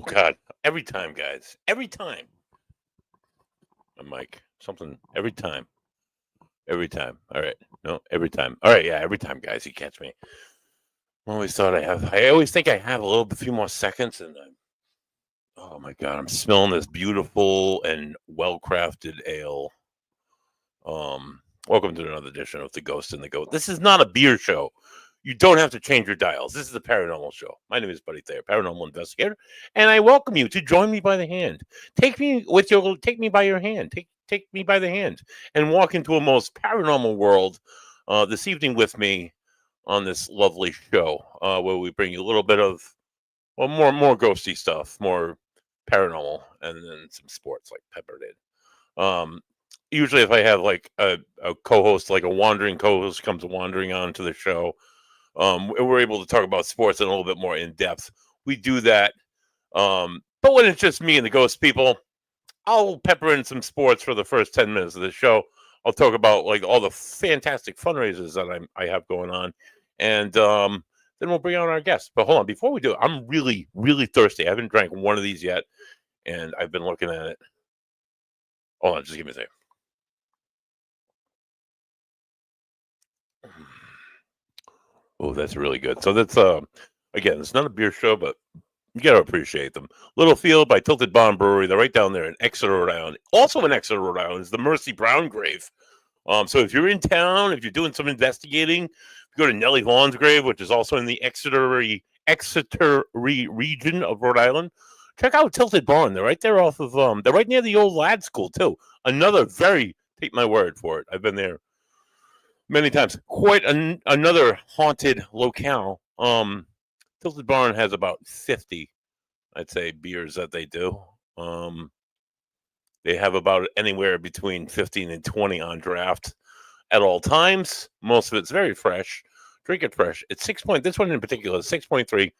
God. Every time, guys. Every time. I'm like, something every time. Every time. All right. No, every time. All right, yeah, every time, guys, you catch me. I always think I have a little bit few more seconds and oh my god, I'm smelling this beautiful and well crafted ale. Welcome to another edition of The Ghost and the Goat. This is not a beer show. You don't have to change your dials. This is a paranormal show. My name is Buddy Thayer, paranormal investigator, and I welcome you to join me by the hand. Take me by your hand. Take me by the hand and walk into a most paranormal world this evening with me on this lovely show where we bring you a little bit of more ghosty stuff, more paranormal, and then some sports like peppered in. Usually if I have like a co-host, like a wandering co-host comes wandering onto the show, we're able to talk about sports in a little bit more in depth. We do that. But when it's just me and the ghost people, I'll pepper in some sports for the first 10 minutes of the show. I'll talk about like all the fantastic fundraisers that I have going on. And then we'll bring on our guests. But hold on, before we do it, I'm really, really thirsty. I haven't drank one of these yet, and I've been looking at it. Hold on, just give me a second. Oh, that's really good. So that's again, it's not a beer show, but you got to appreciate them. Little Field by Tilted Bond Brewery. They're right down there in Exeter, Rhode Island. Also in Exeter, Rhode Island is the Mercy Brown grave. So if you're in town, if you're doing some investigating, go to Nellie Vaughn's grave, which is also in the Exeter region of Rhode Island. Check out Tilted Barn. They're right there off of they're right near the old lad school too. Another take my word for it. I've been there many times. Quite another haunted locale. Tilted Barn has about 50, I'd say, beers that they do. They have about anywhere between 15 and 20 on draft at all times. Most of it's very fresh. Drink it fresh. It's 6 point. This one in particular is 6.3.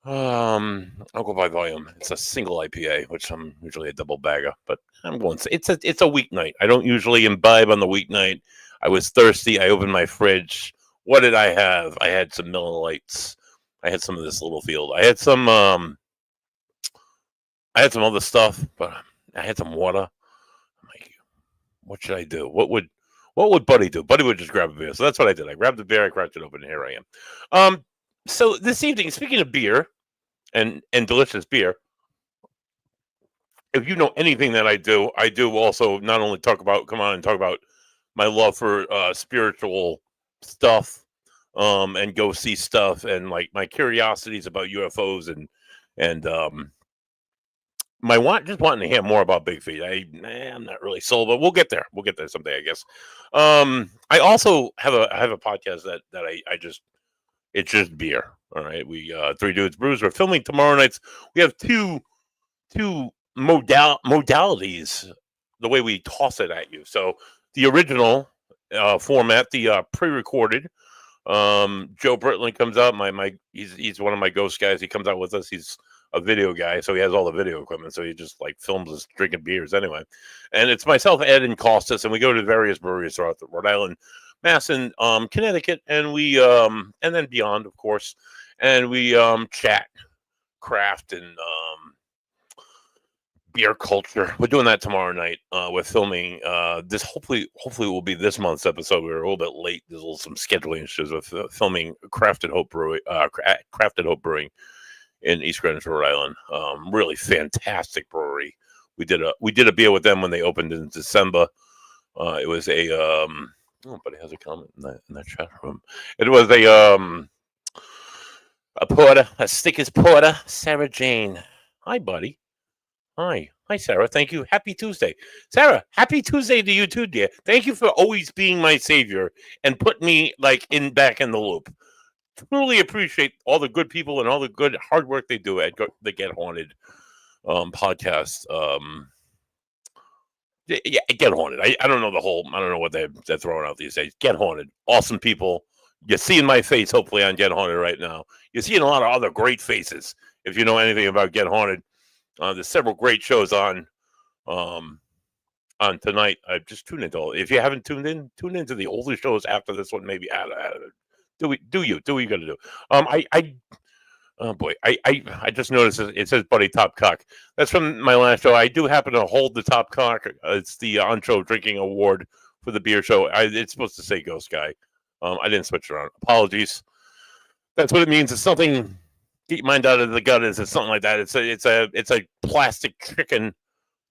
I'll go by volume. It's a single IPA, which I'm usually a double bagger, but I'm going. It's a weeknight. I don't usually imbibe on the weeknight. I was thirsty. I opened my fridge. What did I have? I had some Miller Lights. I had some of this Little Field. I had some other stuff, but I had some water. I'm like, what should I do? What would Buddy do? Buddy would just grab a beer. So that's what I did. I grabbed the beer, I cracked it open, and here I am. So this evening, speaking of beer and delicious beer, if you know anything that I do also not only come on and talk about my love for spiritual stuff, and go see stuff, and like my curiosities about UFOs and just wanting to hear more about Bigfeet. I'm not really sold, but we'll get there. We'll get there someday, I guess. I also have a podcast that it's just beer. All right, we Three Dudes Brews. We're filming tomorrow nights. We have two modalities. The way we toss it at you. So the original format, the pre-recorded. Joe Britling comes out. He's one of my ghost guys. He comes out with us. He's a video guy, so he has all the video equipment. So he just like films us drinking beers anyway. And it's myself, Ed, and Costas, and we go to various breweries throughout the Rhode Island, Mass, and Connecticut, and we and then beyond, of course. And we chat, craft, and beer culture. We're doing that tomorrow night. We're filming this. Hopefully, it will be this month's episode. We're a little bit late. There's some scheduling issues with filming Crafted Hope Brewing in East Greenwich, Rhode Island. Really fantastic brewery. We did a beer with them when they opened in December. It was a nobody has a comment in that chat room. It was a porter, a Stickers porter, Sarah Jane. Hi, buddy. Hi, Sarah. Thank you. Happy Tuesday, Sarah. Happy Tuesday to you too, dear. Thank you for always being my savior and putting me back in the loop. Truly appreciate all the good people and all the good hard work they do at the Get Haunted podcast. Yeah, Get Haunted. I don't know I don't know what they're throwing out these days. Get Haunted. Awesome people. You're seeing my face hopefully on Get Haunted right now. You're seeing a lot of other great faces. If you know anything about Get Haunted, there's several great shows on tonight. I just tuned into all. If you haven't tuned in, tune into the older shows after this one. Maybe do what you got to do. Oh boy, I just noticed it says Buddy Top Cock. That's from my last show. I do happen to hold the Top Cock. It's the on-show drinking award for the beer show. It's supposed to say Ghost Guy. I didn't switch it around. Apologies. That's what it means. It's something. Get your mind out of the gut. It's something like that. It's a plastic chicken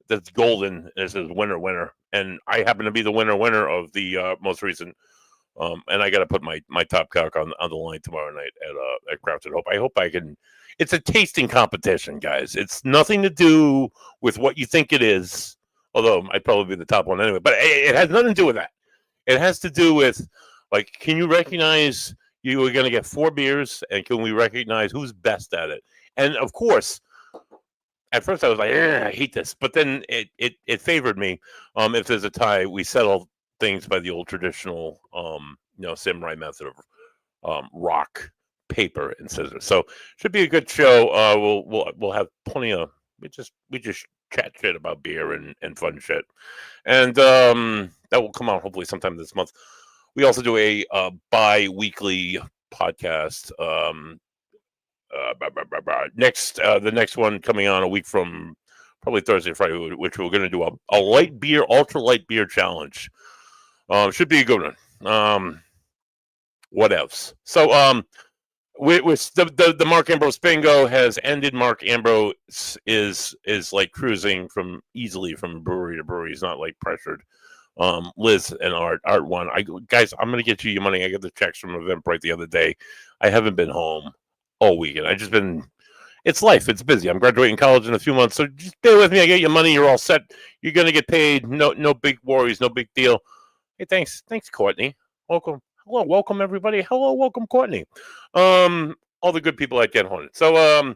that's golden. It says winner, and I happen to be the winner of the most recent. And I got to put my top cock on the line tomorrow night at Crafted Hope. I hope I can. It's a tasting competition, guys. It's nothing to do with what you think it is. Although I'd probably be the top one anyway. But it has nothing to do with that. It has to do with, like, can you recognize you are going to get 4 beers, and can we recognize who's best at it? And of course, at first I was like, I hate this, but then it favored me. If there's a tie, we settle things by the old traditional, samurai method of rock, paper, and scissors. So should be a good show. We'll have plenty of we just chat shit about beer and fun shit, and that will come out hopefully sometime this month. We also do a bi-weekly podcast. The next one coming on a week from probably Thursday or Friday, which we're going to do a light beer, ultra light beer challenge. Should be a good one. What else? So the Mark Ambrose bingo has ended. Mark Ambrose is like cruising easily from brewery to brewery. He's not like pressured. Liz and Art won. Guys, I'm gonna get you your money. I got the checks from Eventbrite the other day. I haven't been home all weekend. I just been. It's life. It's busy. I'm graduating college in a few months, so just bear with me. I get your money. You're all set. You're gonna get paid. No big worries. No big deal. Hey, thanks, Courtney. Welcome. Hello, welcome everybody. Hello, welcome Courtney. All the good people at Get Haunted. So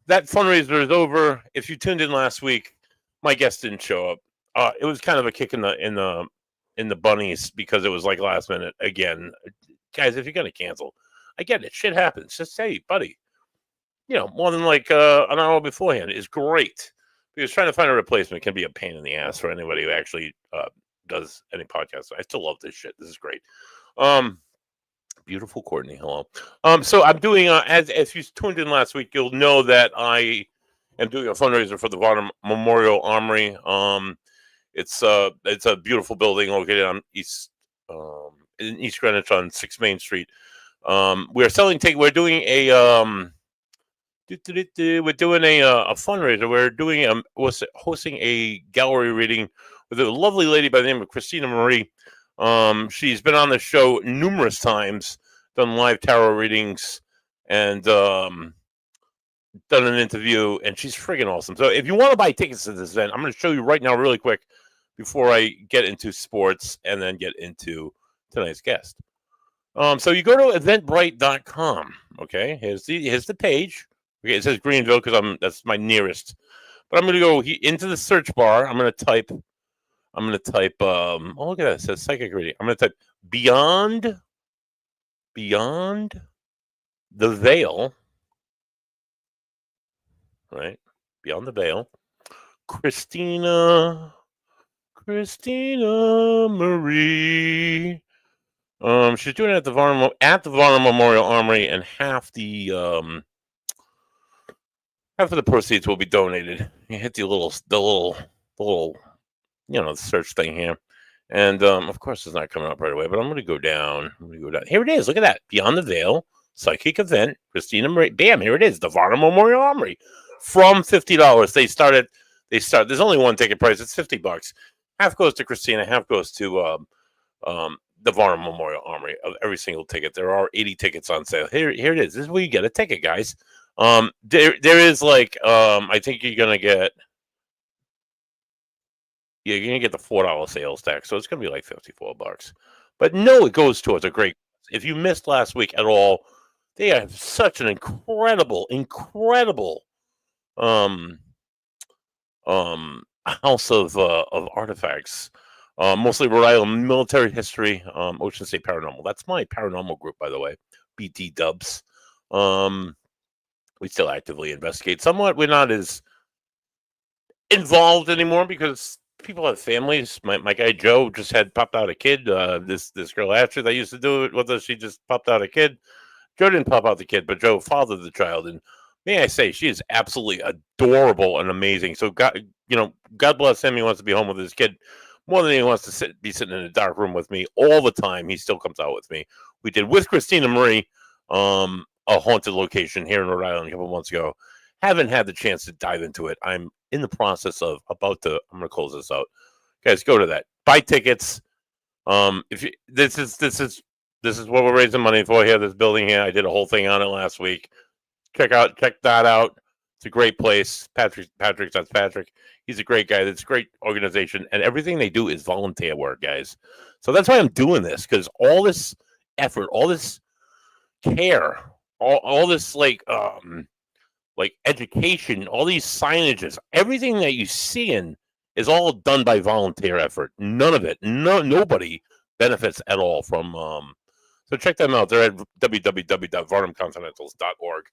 that fundraiser is over. If you tuned in last week, my guest didn't show up. It was kind of a kick in the bunnies because it was like last minute again. Guys, if you're gonna cancel, I get it. Shit happens. Just say, buddy, more than like an hour beforehand is great. Because trying to find a replacement can be a pain in the ass for anybody who actually does any podcast. I still love this shit. This is great. Beautiful Courtney. Hello. So I'm doing as if you tuned in last week, you'll know that I am doing a fundraiser for the Varnum Memorial Armory. It's a beautiful building located on in East Greenwich on 6 Main Street. We're selling tickets. We're doing a fundraiser. We're hosting a gallery reading with a lovely lady by the name of Christina Marie. She's been on the show numerous times, done live tarot readings, and done an interview, and she's friggin' awesome. So if you want to buy tickets to this event, I'm going to show you right now really quick before I get into sports and then get into tonight's guest. So you go to eventbrite.com. Okay, here's the page. Okay, it says Greenville because that's my nearest. But I'm going to go into the search bar. I'm going to type. Oh, look at that. It says psychic reading. I'm going to type beyond the veil. Right, beyond the veil. Christina Marie. She's doing it at the Varnum Memorial Armory, and half of the proceeds will be donated. You hit the little search thing here, and of course it's not coming up right away. But I'm going to go down. Here it is. Look at that. Beyond the Veil psychic event. Christina Marie. Bam. Here it is. The Varnum Memorial Armory. From $50. They start. There's only one ticket price. It's $50. Half goes to Christina. Half goes to the Varnum Memorial Armory. Of every single ticket. There are 80 tickets on sale. Here it is. This is where you get a ticket, guys. There is like I think you're gonna get the $4 sales tax, so it's gonna be like $54. But no, it goes towards a great. If you missed last week at all, they have such an incredible house of artifacts, mostly Rhode Island military history, Ocean State Paranormal. That's my paranormal group, by the way, BT Dubs. We still actively investigate. Somewhat, we're not as involved anymore because people have families. My guy Joe just had popped out a kid. This girl Ashley that used to do it with us, she just popped out a kid. Joe didn't pop out the kid, but Joe fathered the child, and may I say, she is absolutely adorable and amazing. So God bless him. He wants to be home with his kid more than he wants to be sitting in a dark room with me all the time. He still comes out with me. We did with Christina Marie, a haunted location here in Rhode Island a couple months ago. Haven't had the chance to dive into it. I'm in the process of I'm going to close this out. Guys, go to that. Buy tickets. If you this is what we're raising money for here. This building here. I did a whole thing on it last week. Check that out. It's a great place. That's Patrick. He's a great guy. It's a great organization, and everything they do is volunteer work, guys. So that's why I'm doing this, because all this effort, all this care, all this like education, all these signages, everything that you see in is all done by volunteer effort. None of it, nobody benefits at all from. So check them out. They're at www.varnumcontinentals.org.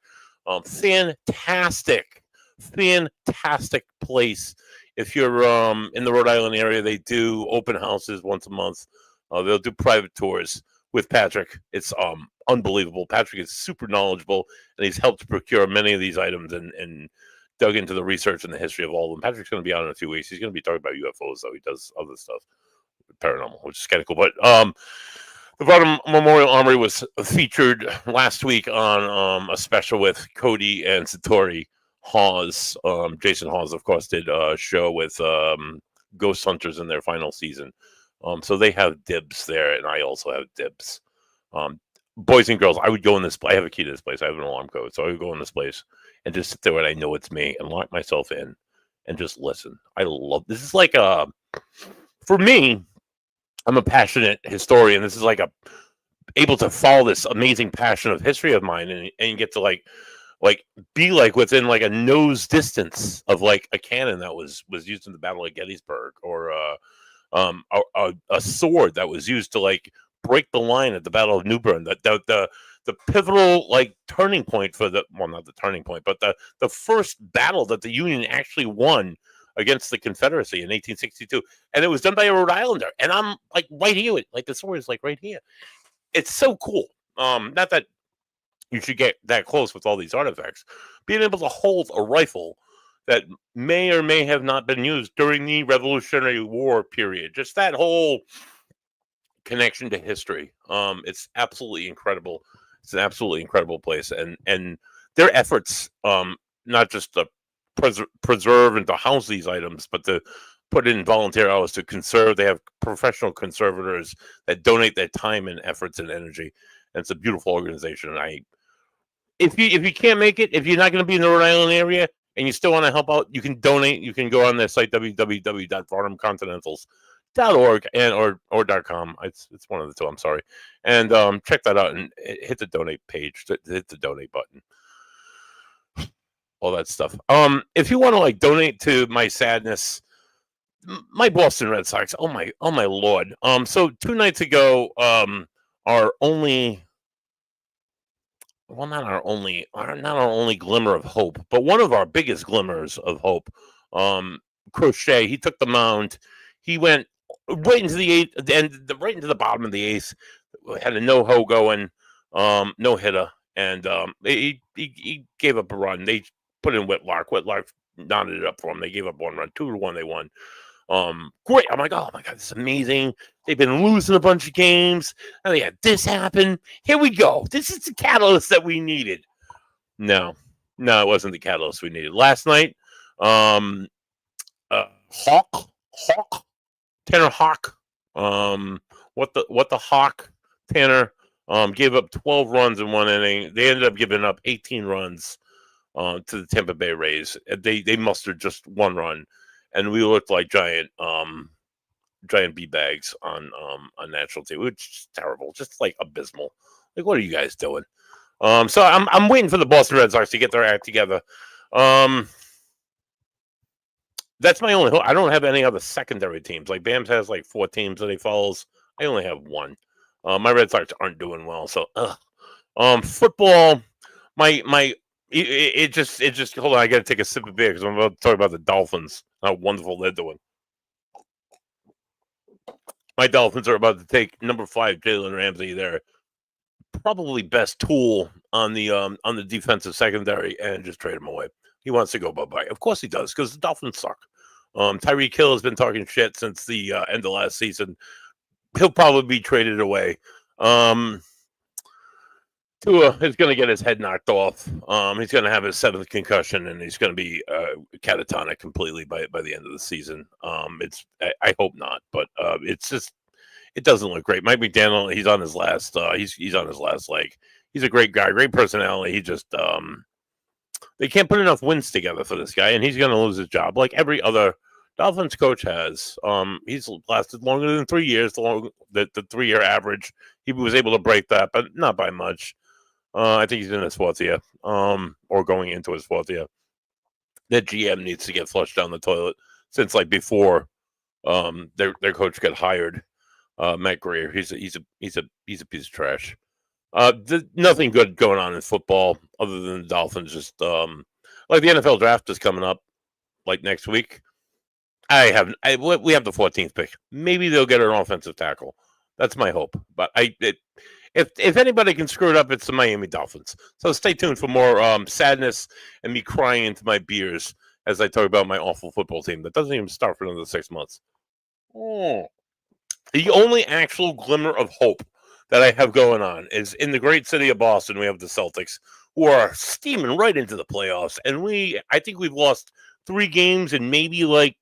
Fantastic place. If you're in the Rhode Island area, they do open houses once a month. They'll do private tours with Patrick. It's unbelievable. Patrick is super knowledgeable, and he's helped procure many of these items and dug into the research and the history of all of them. Patrick's going to be out in a few weeks. He's going to be talking about UFOs, though. He does other stuff, paranormal, which is kind of cool. But the Varnum Memorial Armory was featured last week on a special with Cody and Satori Hawes. Jason Hawes, of course, did a show with Ghost Hunters in their final season. So they have dibs there, and I also have dibs. Boys and girls, I would go in this place. I have a key to this place. I have an alarm code. So I would go in this place and just sit there and I know it's me and lock myself in and just listen. I love this. Is like for me, I'm a passionate historian. This is like able to follow this amazing passion of history of mine, and you get to like be like within like a nose distance of like a cannon that was used in the Battle of Gettysburg, or a sword that was used to like break the line at the Battle of New Bern. The pivotal like turning point for not the turning point, but the first battle that the Union actually won against the Confederacy in 1862, and it was done by a Rhode Islander. And I'm like right here, like the sword is like right here. It's so cool. Not that you should get that close with all these artifacts. Being able to hold a rifle that may or may have not been used during the Revolutionary War period, just that whole connection to history. It's absolutely incredible. It's an absolutely incredible place, and their efforts, not just to preserve and to house these items, but to put in volunteer hours to conserve. They have professional conservators that donate their time and efforts and energy, and it's a beautiful organization. And if you can't make it, if you're not going to be in the Rhode Island area and you still want to help out, you can donate. You can go on their site, www.varnumcontinentals.org or .com. It's one of the two. I'm sorry, and check that out and hit the donate page. Hit the donate button. All that stuff. If you want to like donate to my sadness, my Boston Red Sox. Oh my Lord. So 2 nights ago, our only. Well, not our only glimmer of hope, but one of our biggest glimmers of hope. Crochet, he took the mound. He went right into the eighth, right into the bottom of the eighth. Had a no-ho going, no hitter, and he gave up a run. They put in Whitlock. Whitlock knotted it up for him. They gave up 1 run, 2-1. They won. Great. I'm like, oh my God, this is amazing. They've been losing a bunch of games, and they had this happen. Here we go. This is the catalyst that we needed. No, it wasn't the catalyst we needed. Last night, Tanner Hawk, what the Hawk, Tanner, gave up 12 runs in 1 inning. They ended up giving up 18 runs to the Tampa Bay Rays. They mustered just 1 run. And we looked like giant bee bags on national TV, which is terrible, just like abysmal. Like, what are you guys doing? So I'm waiting for the Boston Red Sox to get their act together. That's my only hope. I don't have any other secondary teams. Like Bams has like 4 teams that he follows. I only have 1. My Red Sox aren't doing well. So, football. It just hold on. I got to take a sip of beer because I'm about to talk about the Dolphins. How wonderful they're doing. My Dolphins are about to take number 5 Jalen Ramsey, their probably best tool on the defensive secondary and just trade him away. He wants to go bye-bye. Of course he does, because the Dolphins suck. Tyreek Hill has been talking shit since the end of last season. He'll probably be traded away. Tua is going to get his head knocked off. He's going to have his 7th concussion, and he's going to be catatonic completely by the end of the season. I hope not, but it's just, it doesn't look great. Mike McDaniel, he's on his last he's on his last leg. He's a great guy, great personality. He just they can't put enough wins together for this guy, and he's going to lose his job like every other Dolphins coach has. He's lasted longer than 3 years, the 3-year average. He was able to break that, but not by much. I think he's in his 4th year, or going into his 4th year. That GM needs to get flushed down the toilet since like before their coach got hired. Matt Greer, he's a piece of trash. Nothing good going on in football other than the Dolphins. Just like the NFL draft is coming up, like next week. We have the 14th pick. Maybe they'll get an offensive tackle. That's my hope. But if anybody can screw it up, it's the Miami Dolphins. So stay tuned for more sadness and me crying into my beers as I talk about my awful football team that doesn't even start for another 6 months. The only actual glimmer of hope that I have going on is in the great city of Boston. We have the Celtics, who are steaming right into the playoffs, and I think we've lost 3 games in maybe like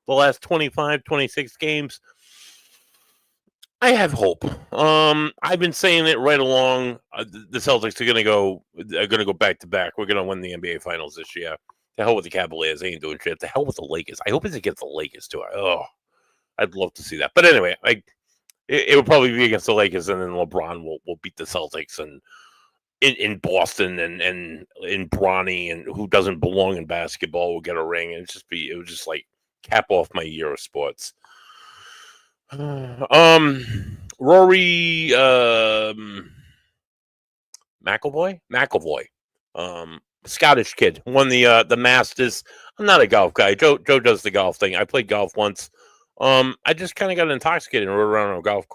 the last 25, 26 games. I have hope. I've been saying it right along. The Celtics are going to go back to back. We're going to win the NBA Finals this year. The hell with the Cavaliers. They ain't doing shit. The hell with the Lakers. I hope it's against the Lakers too. I'd love to see that. But anyway, it would probably be against the Lakers, and then LeBron will beat the Celtics and in Boston and in Bronny, and who doesn't belong in basketball will get a ring. And it would just like cap off my year of sports. Rory McIlroy, Scottish kid, won the Masters. I'm not a golf guy. Joe does the golf thing. I played golf once. I just kind of got intoxicated and rode around on golf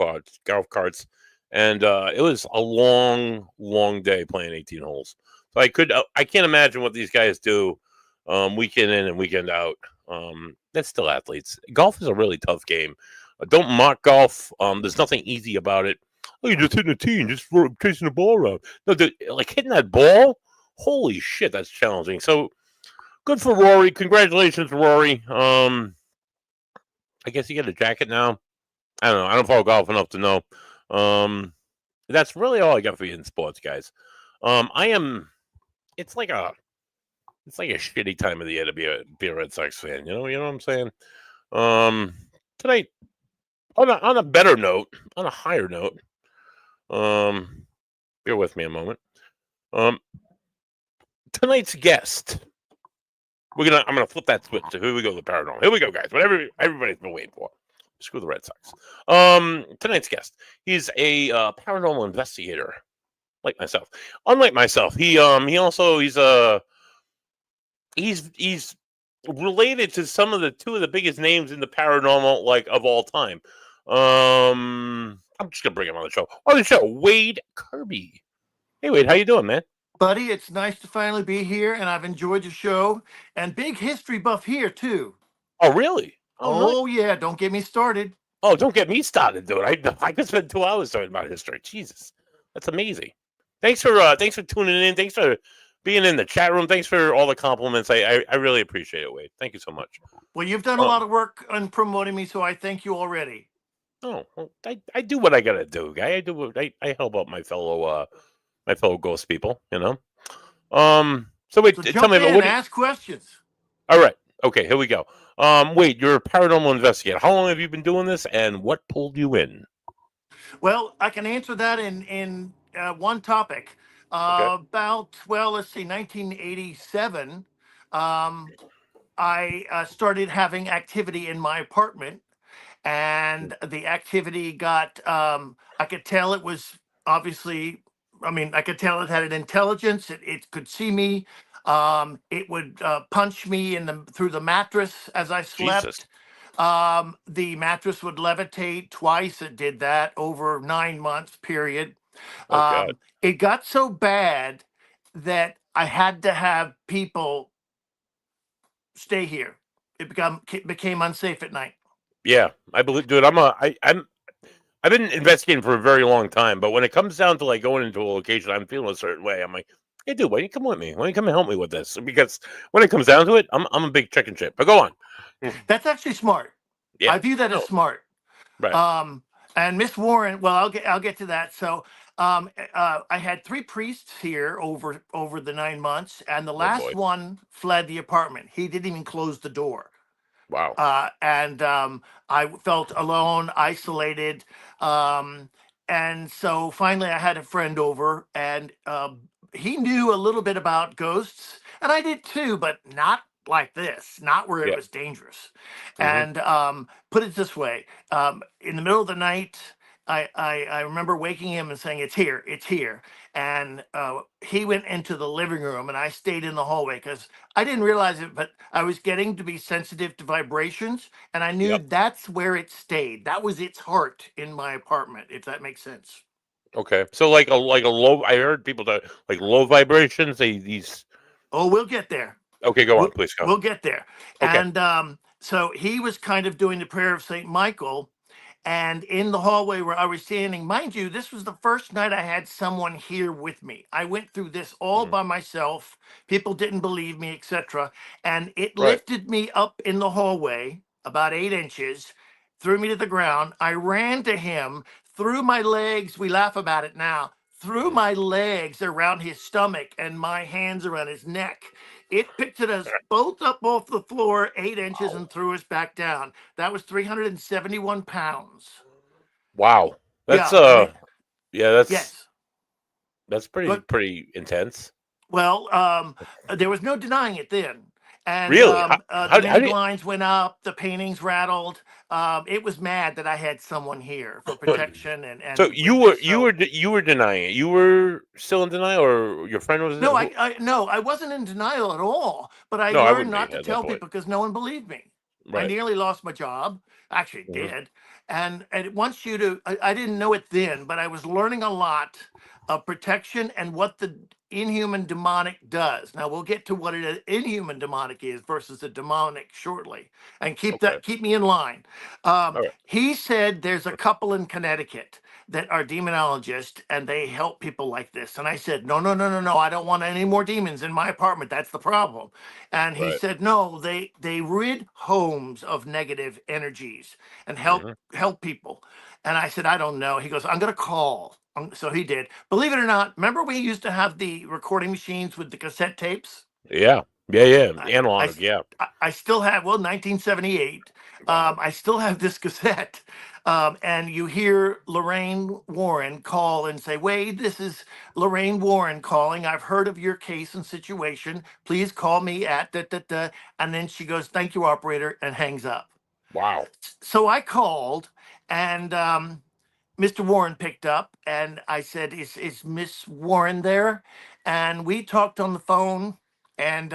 carts, and it was a long, long day playing 18 holes. So I can't imagine what these guys do weekend in and weekend out. That's still athletes. Golf is a really tough game. Don't mock golf. There's nothing easy about it. Oh, you're just hitting a tee and just chasing the ball around. No, like hitting that ball. Holy shit, that's challenging. So good for Rory. Congratulations, Rory. I guess you get a jacket now. I don't know. I don't follow golf enough to know. That's really all I got for you in sports, guys. It's like a shitty time of the year to be a Red Sox fan. You know what I'm saying? Tonight, on a better note, on a higher note, bear with me a moment. Tonight's guest, I'm gonna flip that switch. So here we go, the Paranormal. Here we go, guys. Whatever everybody's been waiting for. Screw the Red Sox. Tonight's guest, he's a paranormal investigator, like myself. Unlike myself, he's related to two of the biggest names in the paranormal, like, of all time. I'm just gonna bring him on the show. Wade Kirby. Hey, Wade, how you doing, man? Buddy, it's nice to finally be here, and I've enjoyed the show. And big history buff here too. Oh, really? Oh yeah, don't get me started. Oh, don't get me started, dude. I could spend 2 hours talking about history. Jesus, that's amazing. Thanks for tuning in. Thanks for being in the chat room. Thanks for all the compliments. I really appreciate it, Wade. Thank you so much. Well, you've done a lot of work on promoting me, so I thank you already. Oh, well, I do what I gotta do, guy. I help out my fellow ghost people, you know. So wait, tell me about what. Ask questions. All right. Okay, here we go. Wait, you're a paranormal investigator. How long have you been doing this, and what pulled you in? Well, I can answer that in one topic. Okay. About, let's see, 1987. I started having activity in my apartment, and the activity got. I could tell it was obviously. I mean, I could tell it had an intelligence. It could see me. It would punch me through the mattress as I slept. Jesus. The mattress would levitate twice. It did that over 9 months period. Oh God. It got so bad that I had to have people stay here. Became unsafe at night. Yeah, I believe, dude. I've been investigating for a very long time, but when it comes down to like going into a location, I'm feeling a certain way. I'm like, hey, dude, why don't you come with me? Why don't you come and help me with this? Because when it comes down to it, I'm a big chicken shit. But go on. That's actually smart. Yeah. I view that as No. smart. Right. Um, and Miss Warren, well, I'll get to that. So, I had 3 priests here over the 9 months, and the Oh boy. last one fled the apartment. He didn't even close the door. Wow. And I felt alone, isolated. Um, and so finally, I had a friend over, and he knew a little bit about ghosts, and I did too, but not like this, not where it Yeah. was dangerous. Hmm. And put it this way: in the middle of the night, I remember waking him and saying, it's here." And he went into the living room, and I stayed in the hallway because I didn't realize it, but I was getting to be sensitive to vibrations, and I knew Yep. that's where it stayed. That was its heart in my apartment, if that makes sense. Okay. So like a low. I heard people that like low vibrations. These. Oh, we'll get there. Okay, go on, We'll please go. we'll get there. Okay. And so he was kind of doing the prayer of Saint Michael. And in the hallway where I was standing, mind you, this was the first night I had someone here with me. I went through this all Hmm. by myself. People didn't believe me, etc. And it Right. lifted me up in the hallway about 8 inches, threw me to the ground. I ran to him, threw my legs. We laugh about it now. Threw Mhm. my legs around his stomach and my hands around his neck. It picked us both up off the floor 8 inches Wow. and threw us back down. That was 371 pounds. Wow. That's Yeah, and it, yeah, that's yes. that's pretty But pretty intense. well, there was no denying it then. And Really? the How mini do blinds went up, the paintings rattled. It was mad that I had someone here for you protection So and you were you so were you were denying it. You were still in denial, or your friend was? no, Who? I wasn't in denial at all, but I No, I learned wouldn't be not to at that tell point. people because no one believed me. I Right. nearly lost my job. Actually Hmm. did. And it wants you to I didn't know it then, but I was learning a lot of protection and what the inhuman demonic does. Now we'll get to what an inhuman demonic is versus a demonic shortly. And Okay. keep me in line. All right. He said there's a couple in Connecticut that are demonologists and they help people like this. And I said, no, no, no, no, no. I don't want any more demons in my apartment. That's the problem. And he Right. said, no, they rid homes of negative energies and Hmm. help people. And I said, I don't know. He goes, I'm gonna call. So he did. Believe it or not, remember we used to have the recording machines with the cassette tapes? Yeah. Yeah. Yeah. I, I, Analog. s- Yeah. I still have, well, 1978. Wow. I still have this cassette. And you hear Lorraine Warren call and say, Wade, this is Lorraine Warren calling. I've heard of your case and situation. Please call me at da, da, da. And then she goes, thank you, operator, and hangs up. Wow. So I called, and Mr. Warren picked up, and I said, is Miss Warren there? And we talked on the phone, and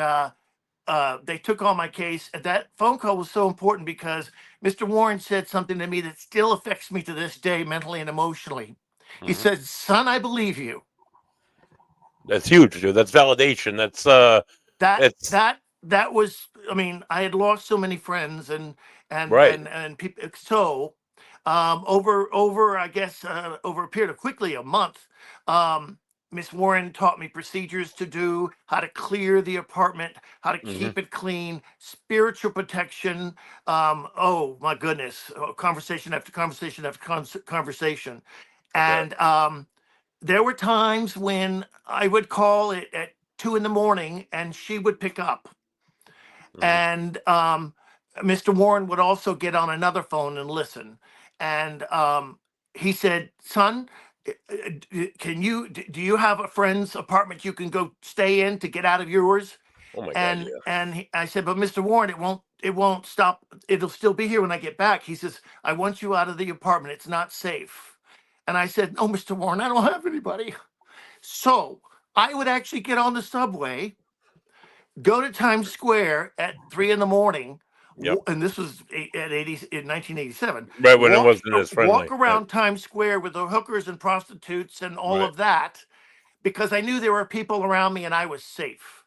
they took on my case. And that phone call was so important because Mr. Warren said something to me that still affects me to this day, mentally and emotionally. He Hmm. said, "Son, I believe you." That's huge, dude. That's validation. It's That was. I mean, I had lost so many friends right. and people. So over I guess over a period of quickly a month. Miss Warren taught me procedures to do, how to clear the apartment, how to Hmm. keep it clean, spiritual protection. Oh my goodness, conversation after conversation after conversation. I bet. And there were times when I would call it at 2 in the morning and she would pick up. Hmm. And Mr. Warren would also get on another phone and listen. And he said, "Son, do you have a friend's apartment you can go stay in to get out of yours?" Oh my God. And Yeah. I said, "But Mr. Warren, it won't stop. It'll still be here when I get back." He says, "I want you out of the apartment. It's not safe." And I said, "No, Mr. Warren, I don't have anybody." So I would actually get on the subway, go to Times Square at 3 in the morning, Yep. And this was in 1987. Right when it wasn't as Walk friendly. Right. around Times Square with the hookers and prostitutes and all Right. of that, because I knew there were people around me and I was safe.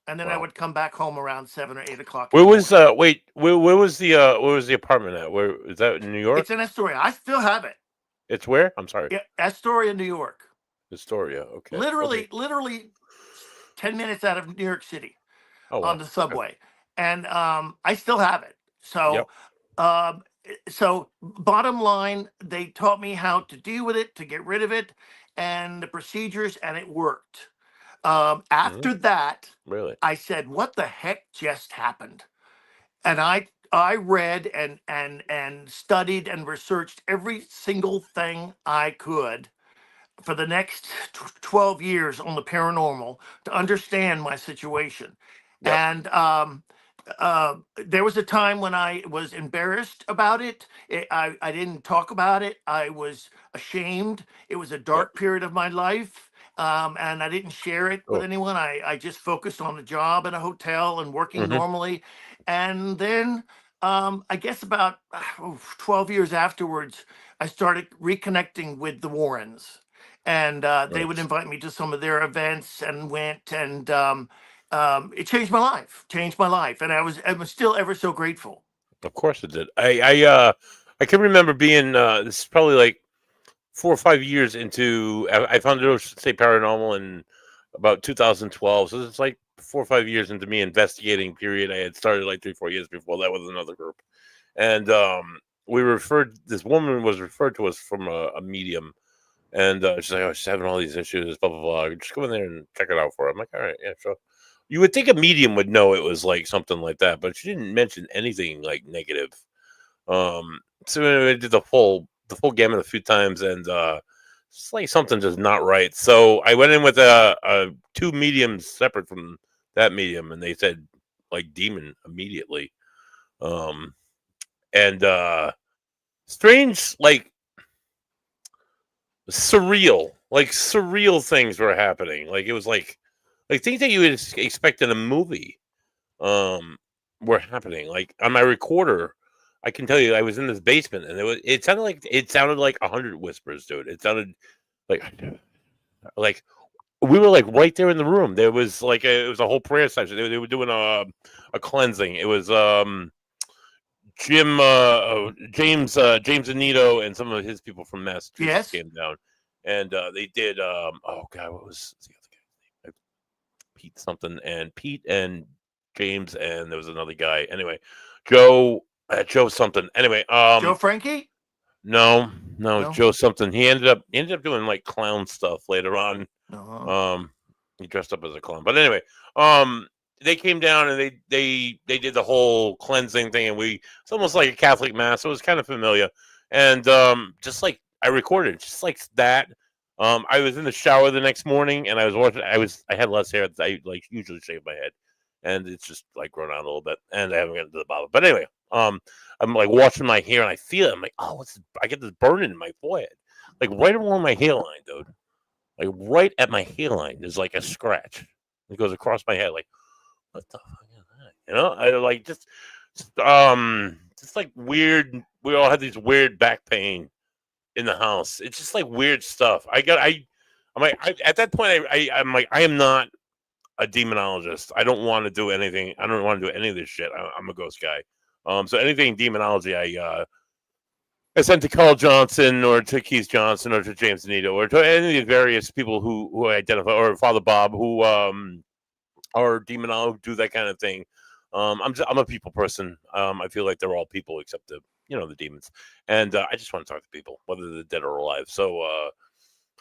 And then I Wow. would come back home around 7 or 8 o'clock in Where the was morning. wait, where was the apartment at? Where is that in New York? It's in Astoria. I still have it. It's where? I'm sorry. Yeah, Astoria, New York. Astoria. Okay. Okay. Literally 10 minutes out of New York City Oh on wow. the Okay. subway. And I still have it. Yep. Um, so bottom line, they taught me how to deal with it, to get rid of it, and the procedures, and it worked. Hmm. After that, Really? I said, "What the heck just happened?" And I read and studied and researched every single thing I could for the next 12 years on the paranormal to understand my situation. Yep. And there was a time when I was embarrassed about it. I didn't talk about it. I was ashamed. It was a Yep. dark period of my life. And I didn't share it with Cool. anyone. I just focused on the job in a hotel and working Hmm. normally. And then I guess about 12 years afterwards, I started reconnecting with the Warrens, and they would Nice. invite me to some of their events and went, and it changed my life, and I'm still ever so grateful. Of course it did. I can remember being this is probably like 4 or 5 years into I founded Ocean State Paranormal in about 2012. So it's like 4 or 5 years into me investigating. Period. I had started like 3 or 4 years before that with another group, and we referred. This woman was referred to us from a medium, and she's like, "Oh, she's having all these issues. Blah blah blah. Just go in there and check it out for her." I'm like, "All right, yeah, sure." You would think a medium would know it was like something like that, but she didn't mention anything like negative. Um, so I did the full gamut a few times, and it's like something just not right. So I went in with two mediums separate from that medium, and they said like demon immediately. Um, and strange, like surreal things were happening. Like it was like things that you would expect in a movie. Um, were happening. Like on my recorder, I can tell you, I was in this basement, and it sounded like 100 whispers, dude. It sounded like like we were like right there in the room. There was like it was a whole prayer session. They were doing a cleansing. It was James Anito and some of his people from Massachusetts Yes. came down, and they did oh god, what was the other guy's name? Pete something, and Pete and James, and there was another guy. Anyway, Joe, Joe something. Anyway, Joe Frankie? no, no, it was No. Joe something. He ended up doing like clown stuff later on. No. Um, he dressed up as a clown, but anyway, um, they came down and they did the whole cleansing thing, and it's almost like a Catholic mass. So it was kind of familiar, and just like I recorded, just like that. I was in the shower the next morning, and I was watching. I had less hair. I like usually shave my head, and it's just like grown out a little bit, and I haven't gotten to the bottom. But anyway, I'm like washing my hair, and I feel it. I'm like, oh, what's this? I get this burning in my forehead, like right along my hairline, dude. Like right at my hairline, there's like a scratch. It goes across my head. Like, what the fuck is that? I like just like weird. We all had these weird back pain in the house. It's just like weird stuff. I'm like, at that point, I'm like, I am not a demonologist. I don't want to do anything. I don't want to do any of this shit. I'm a ghost guy. So anything demonology, I sent to Carl Johnson or to Keith Johnson or to James Anito or to any of the various people who identify, or Father Bob, who are demonology, do that kind of thing. I'm a people person. I feel like they're all people except the demons, and I just want to talk to people, whether they're dead or alive. So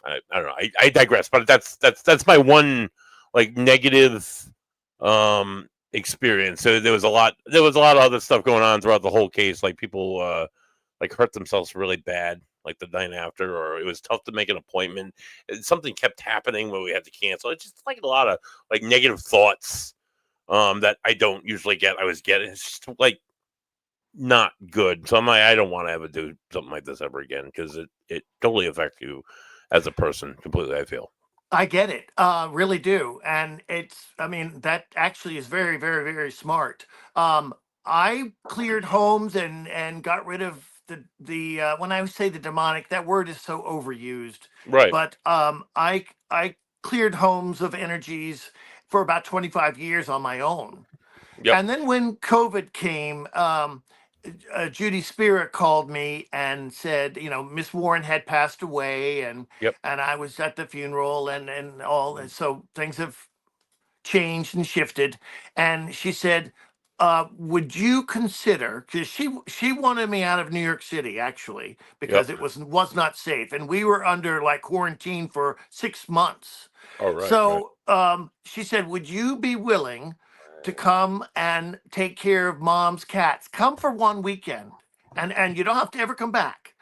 I don't know. I digress, but that's my one like negative experience. So there was a lot of other stuff going on throughout the whole case, like people like hurt themselves really bad like the night after, or it was tough to make an appointment. Something kept happening where we had to cancel. It's just like a lot of like negative thoughts that I don't usually get. I was getting. It's just like not good. So I don't want to ever do something like this ever again, because it totally affects you as a person completely, I feel. I get it, really do, and I mean, that actually is very, very, very smart. Um, I cleared homes and got rid of the when I say the demonic, that word is so overused. Right. But I cleared homes of energies for about 25 years on my own. Yep. And then when COVID came, Judy Spirit called me and said, Miss Warren had passed away, Yep. and I was at the funeral and all, and so things have changed and shifted. And she said, "Would you consider?" Because she wanted me out of New York City actually Yep. because it was not safe, and we were under like quarantine for 6 months. Oh, right. Right. So she said, "Would you be willing to come and take care of Mom's cats? Come for one weekend, and you don't have to ever come back."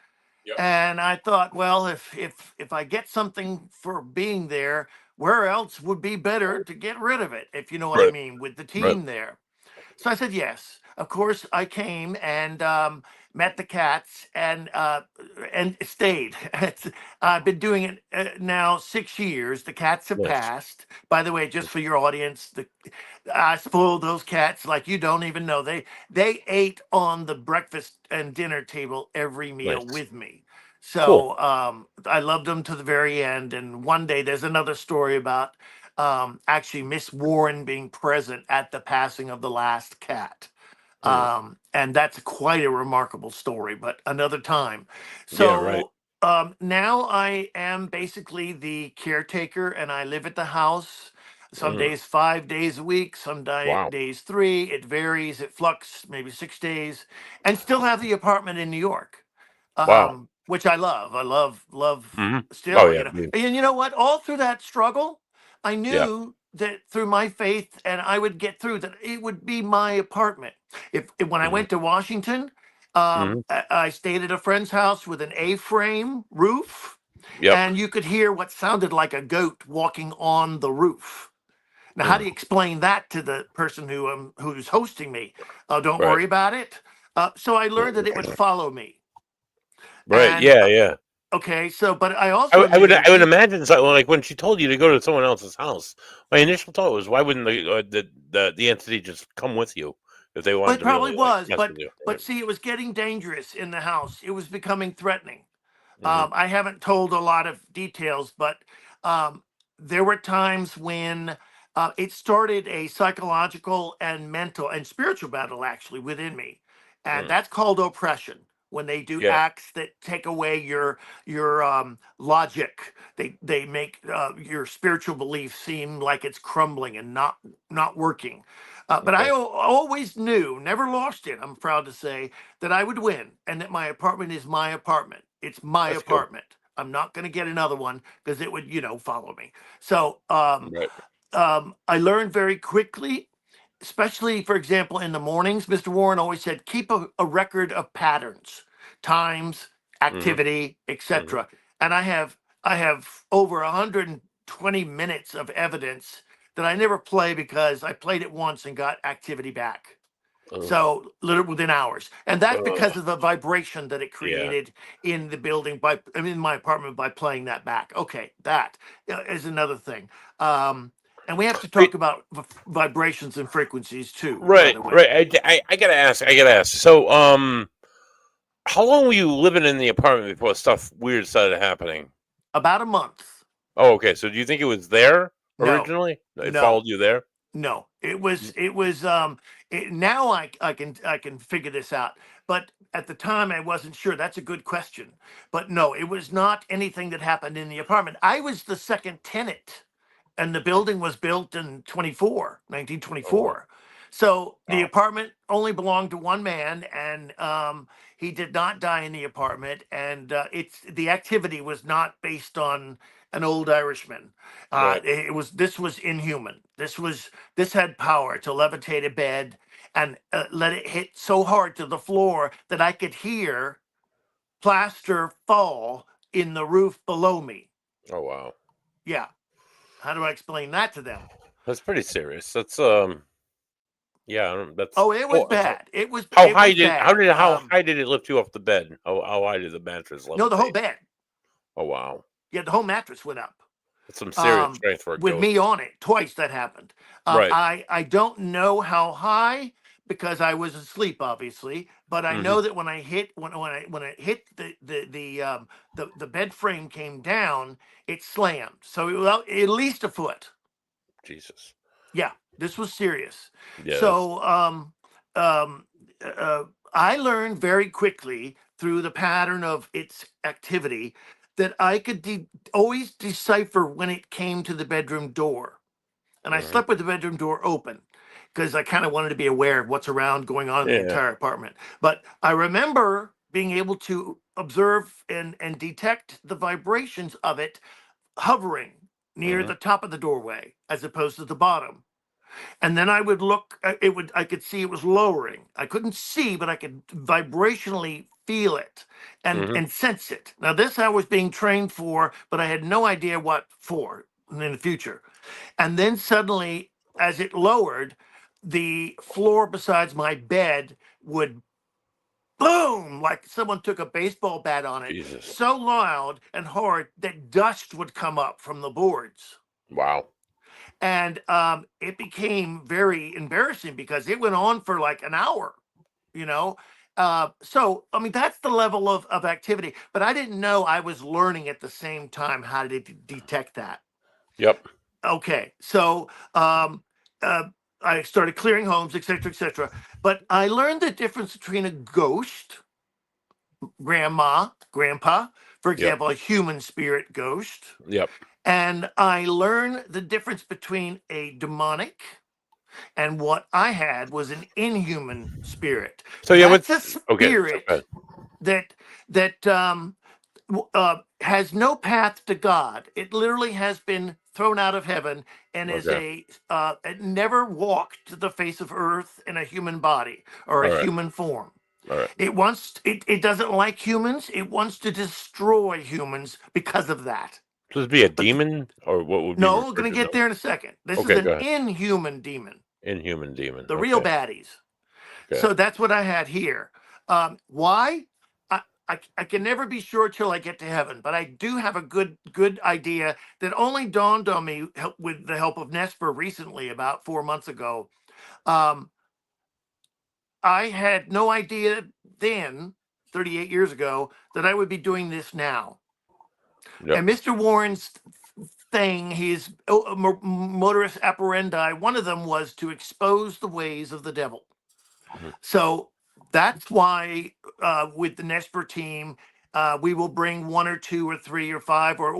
Yep. And I thought, well, if I get something for being there, where else would be better to get rid of it, if you know what I Right. mean, with the Right. team there. So I said yes. Of course, I came and met the cats and stayed. I've been doing it now 6 years. The cats have Nice. passed. By the way, just for your audience, I spoiled those cats like you don't even know. They ate on the breakfast and dinner table every meal Nice. with me. Cool. So I loved them to the very end. And one day there's another story about actually Miss Warren being present at the passing of the last cat. Hmm. And that's quite a remarkable story, but another time. Yeah. Right. So now I am basically the caretaker and I live at the house. Some Mm. days 5 days a week, some Wow. days three. It varies, it flux, maybe 6 days, and still have the apartment in New York, Wow. which I love. I love Hmm. Oh, still, yeah. Me. And you know what? All through that struggle, I Yeah. knew that through my faith and I would get through that it would be my apartment. If when I Hmm. went to Washington, Hmm. I stayed at a friend's house with an A-frame roof, Yep. and you could hear what sounded like a goat walking on the roof. Now, how Mm. do you explain that to the person who's hosting me? Oh, don't Right. worry about it. So I learned that it would follow me. Right. And Yeah. Yeah. okay, so but I I, also w- I would knew that I would imagine so, like when she told you to go to someone else's house. My initial thought was, why wouldn't the entity just come with you if they well, wanted it to probably really like was, mess with you? but see, it was getting dangerous in the house. It was becoming threatening. Hmm. I haven't told a lot of details, but um, there were times when it started a psychological and mental and spiritual battle actually within me, and Mm. that's called oppression. When they do Yeah. acts that take away your logic, they make your spiritual belief seem like it's crumbling and not working. But Okay. always knew, never lost it. I'm proud to say that I would win and that my apartment is my apartment. It's my That's good. apartment. I'm not going to get another one because it would, follow me. So Right. I learned very quickly, especially, for example, in the mornings. Mr. Warren always said, keep a record of patterns, times, Hmm. activity, Hmm. etc. And I have over 120 minutes of evidence that I never play because I played it once and got activity back. Uh, So literally within hours, and that's because uh, of the vibration that it yeah. created in the building in my apartment by playing that back. Okay, that is another thing. And we have to Wait, talk about vibrations and frequencies too, by right. the way. Right. I gotta ask. I gotta ask. So, how long were you living in the apartment before stuff weird started happening? About a month. Oh, okay. So, do you think it was there No, originally? It no, followed you there? no. It was Mm. it was now I can figure this out. But at the time I wasn't sure. That's a good question. But no, it was not anything that happened in the apartment. I was the second tenant and the building was built in nineteen Oh, wow. 1924. So the Wow. apartment only belonged to one man, and he did not die in the apartment. And it's the activity was not based on an old Irishman. Right. This was inhuman. This had power to levitate a bed and let it hit so hard to the floor that I could hear plaster fall in the roof below me. Oh, wow. Yeah. How do I explain that to them? That's pretty serious. That's yeah. That's Oh, it was bad. It was how it high was did bad. how high did it lift you off the bed? How high did the mattress No, the whole levitate? bed. Oh, wow. Yeah, the whole mattress went up. That's some serious Um, strength for a with me ghost. on it. Twice that happened. Right. I don't know how high, because I was asleep, obviously. But I Hmm. know that when I hit the bed frame came down, it slammed. So well, at least a foot. Jesus. Yeah, this was serious. Yeah, that's So um, uh, I learned very quickly through the pattern of its activity that I could always decipher when it came to the bedroom door. And I mhm. slept with the bedroom door open because I kind of wanted to be aware of what's around going on in the Yeah. entire apartment. But I remember being able to observe and detect the vibrations of it hovering near Hmm. the top of the doorway as opposed to the bottom. And then I would look, I could see it was lowering. I couldn't see, but I could vibrationally feel it Hmm. and sense it. Now, this I was being trained for, but I had no idea what for in the future. And then suddenly, as it lowered, the floor besides my bed would boom, like someone took a baseball bat on it, Jesus. so loud and hard that dust would come up from the boards. Wow. And it became very embarrassing because it went on for like an hour, you know. So I mean that's the level of activity, but I didn't know I was learning at the same time how to detect that. Yep. Okay, so uh, I started clearing homes, etc., etc. But I learned the difference between a ghost, grandma, grandpa, for Yep. example, a human spirit ghost, Yep. and I learned the difference between a demonic, and what I had was an inhuman spirit. So yeah, That's what's a okay? So go spirit ahead. that has no path to God. It literally has been thrown out of heaven and is Okay. it never walked the face of earth in a human body or a All right. human form. All right. It doesn't like humans. It wants to destroy humans because of that. So this be a But demon, or what would be no, we're referred going to to get now? there in a second. This is Okay, an go ahead. inhuman demon, Inhuman demon. the real Okay. baddies. Okay. So that's what I had here. Why? I can never be sure till I get to heaven, but I do have a good idea that only dawned on me with the help of Nesper recently, about 4 months ago. Um, I had no idea then, 38 years ago, that I would be doing this now. Yep. And Mr. Warren's thing, his motorist operandi, one of them was to expose the ways of the devil. Mhm. So that's why with the Nesper team, we will bring one or two or three or five or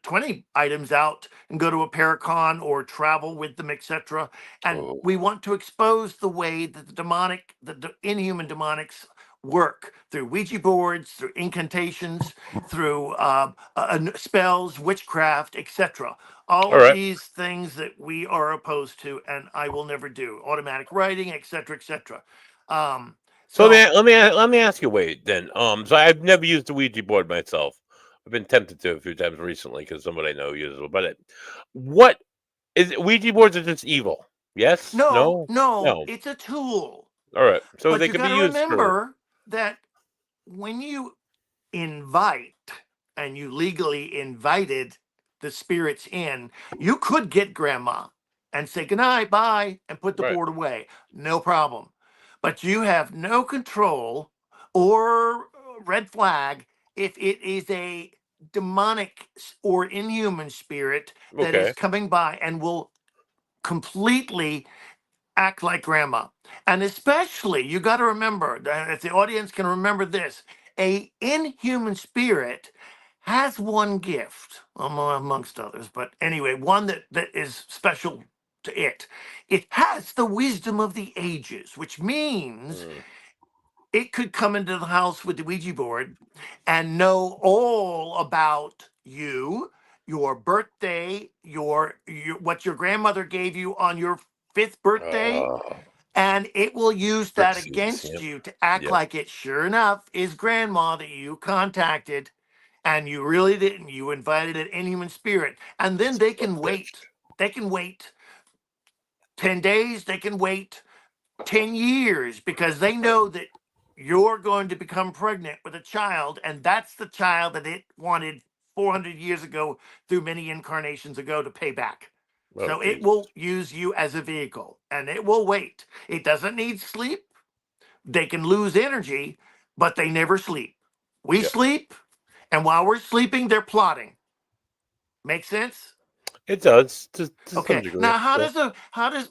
20 items out and go to a Paracon or travel with them, etc. And Oh. we want to expose the way that the inhuman demonics work through Ouija boards, through incantations, through spells, witchcraft, etc. All All of right. these things that we are opposed to, and I will never do. Automatic writing, etc., etc. Um, So so let me ask you, Wade. Then, so I've never used the Ouija board myself. I've been tempted to a few times recently because somebody I know uses it. But what is it? Ouija boards are just evil? Yes? no, No? no, No. it's a tool, All right. So but they you can got be to used for. remember that when you invite and you legally invited the spirits in, you could get grandma and say goodnight, bye, and put the Right. board away. No problem. But you have no control or red flag if it is a demonic or inhuman spirit that is Okay. coming by and will completely act like grandma. And especially, you got to remember that if the audience can remember this, a inhuman spirit has one gift, amongst others, but anyway, one that is special to it. It has the wisdom of the ages, which means Mm. it could come into the house with the Ouija board and know all about you, your birthday, your what your grandmother gave you on your fifth birthday, Uh, and it will use that Pixies. against Yep. you to act Yep. like it sure enough is grandma that you contacted and you really didn't. You invited an inhuman spirit. And then Son they of can a bitch. wait. They can wait 10 days, they can wait 10 years because they know that you're going to become pregnant with a child, and that's the child that it wanted 400 years ago through many incarnations ago to pay back. Oh, So it Jesus. will use you as a vehicle and it will wait. It doesn't need sleep. They can lose energy, but they never sleep. We Yeah, sleep, and while we're sleeping, they're plotting. Make sense? it does to some Okay. degree. Now, Yeah.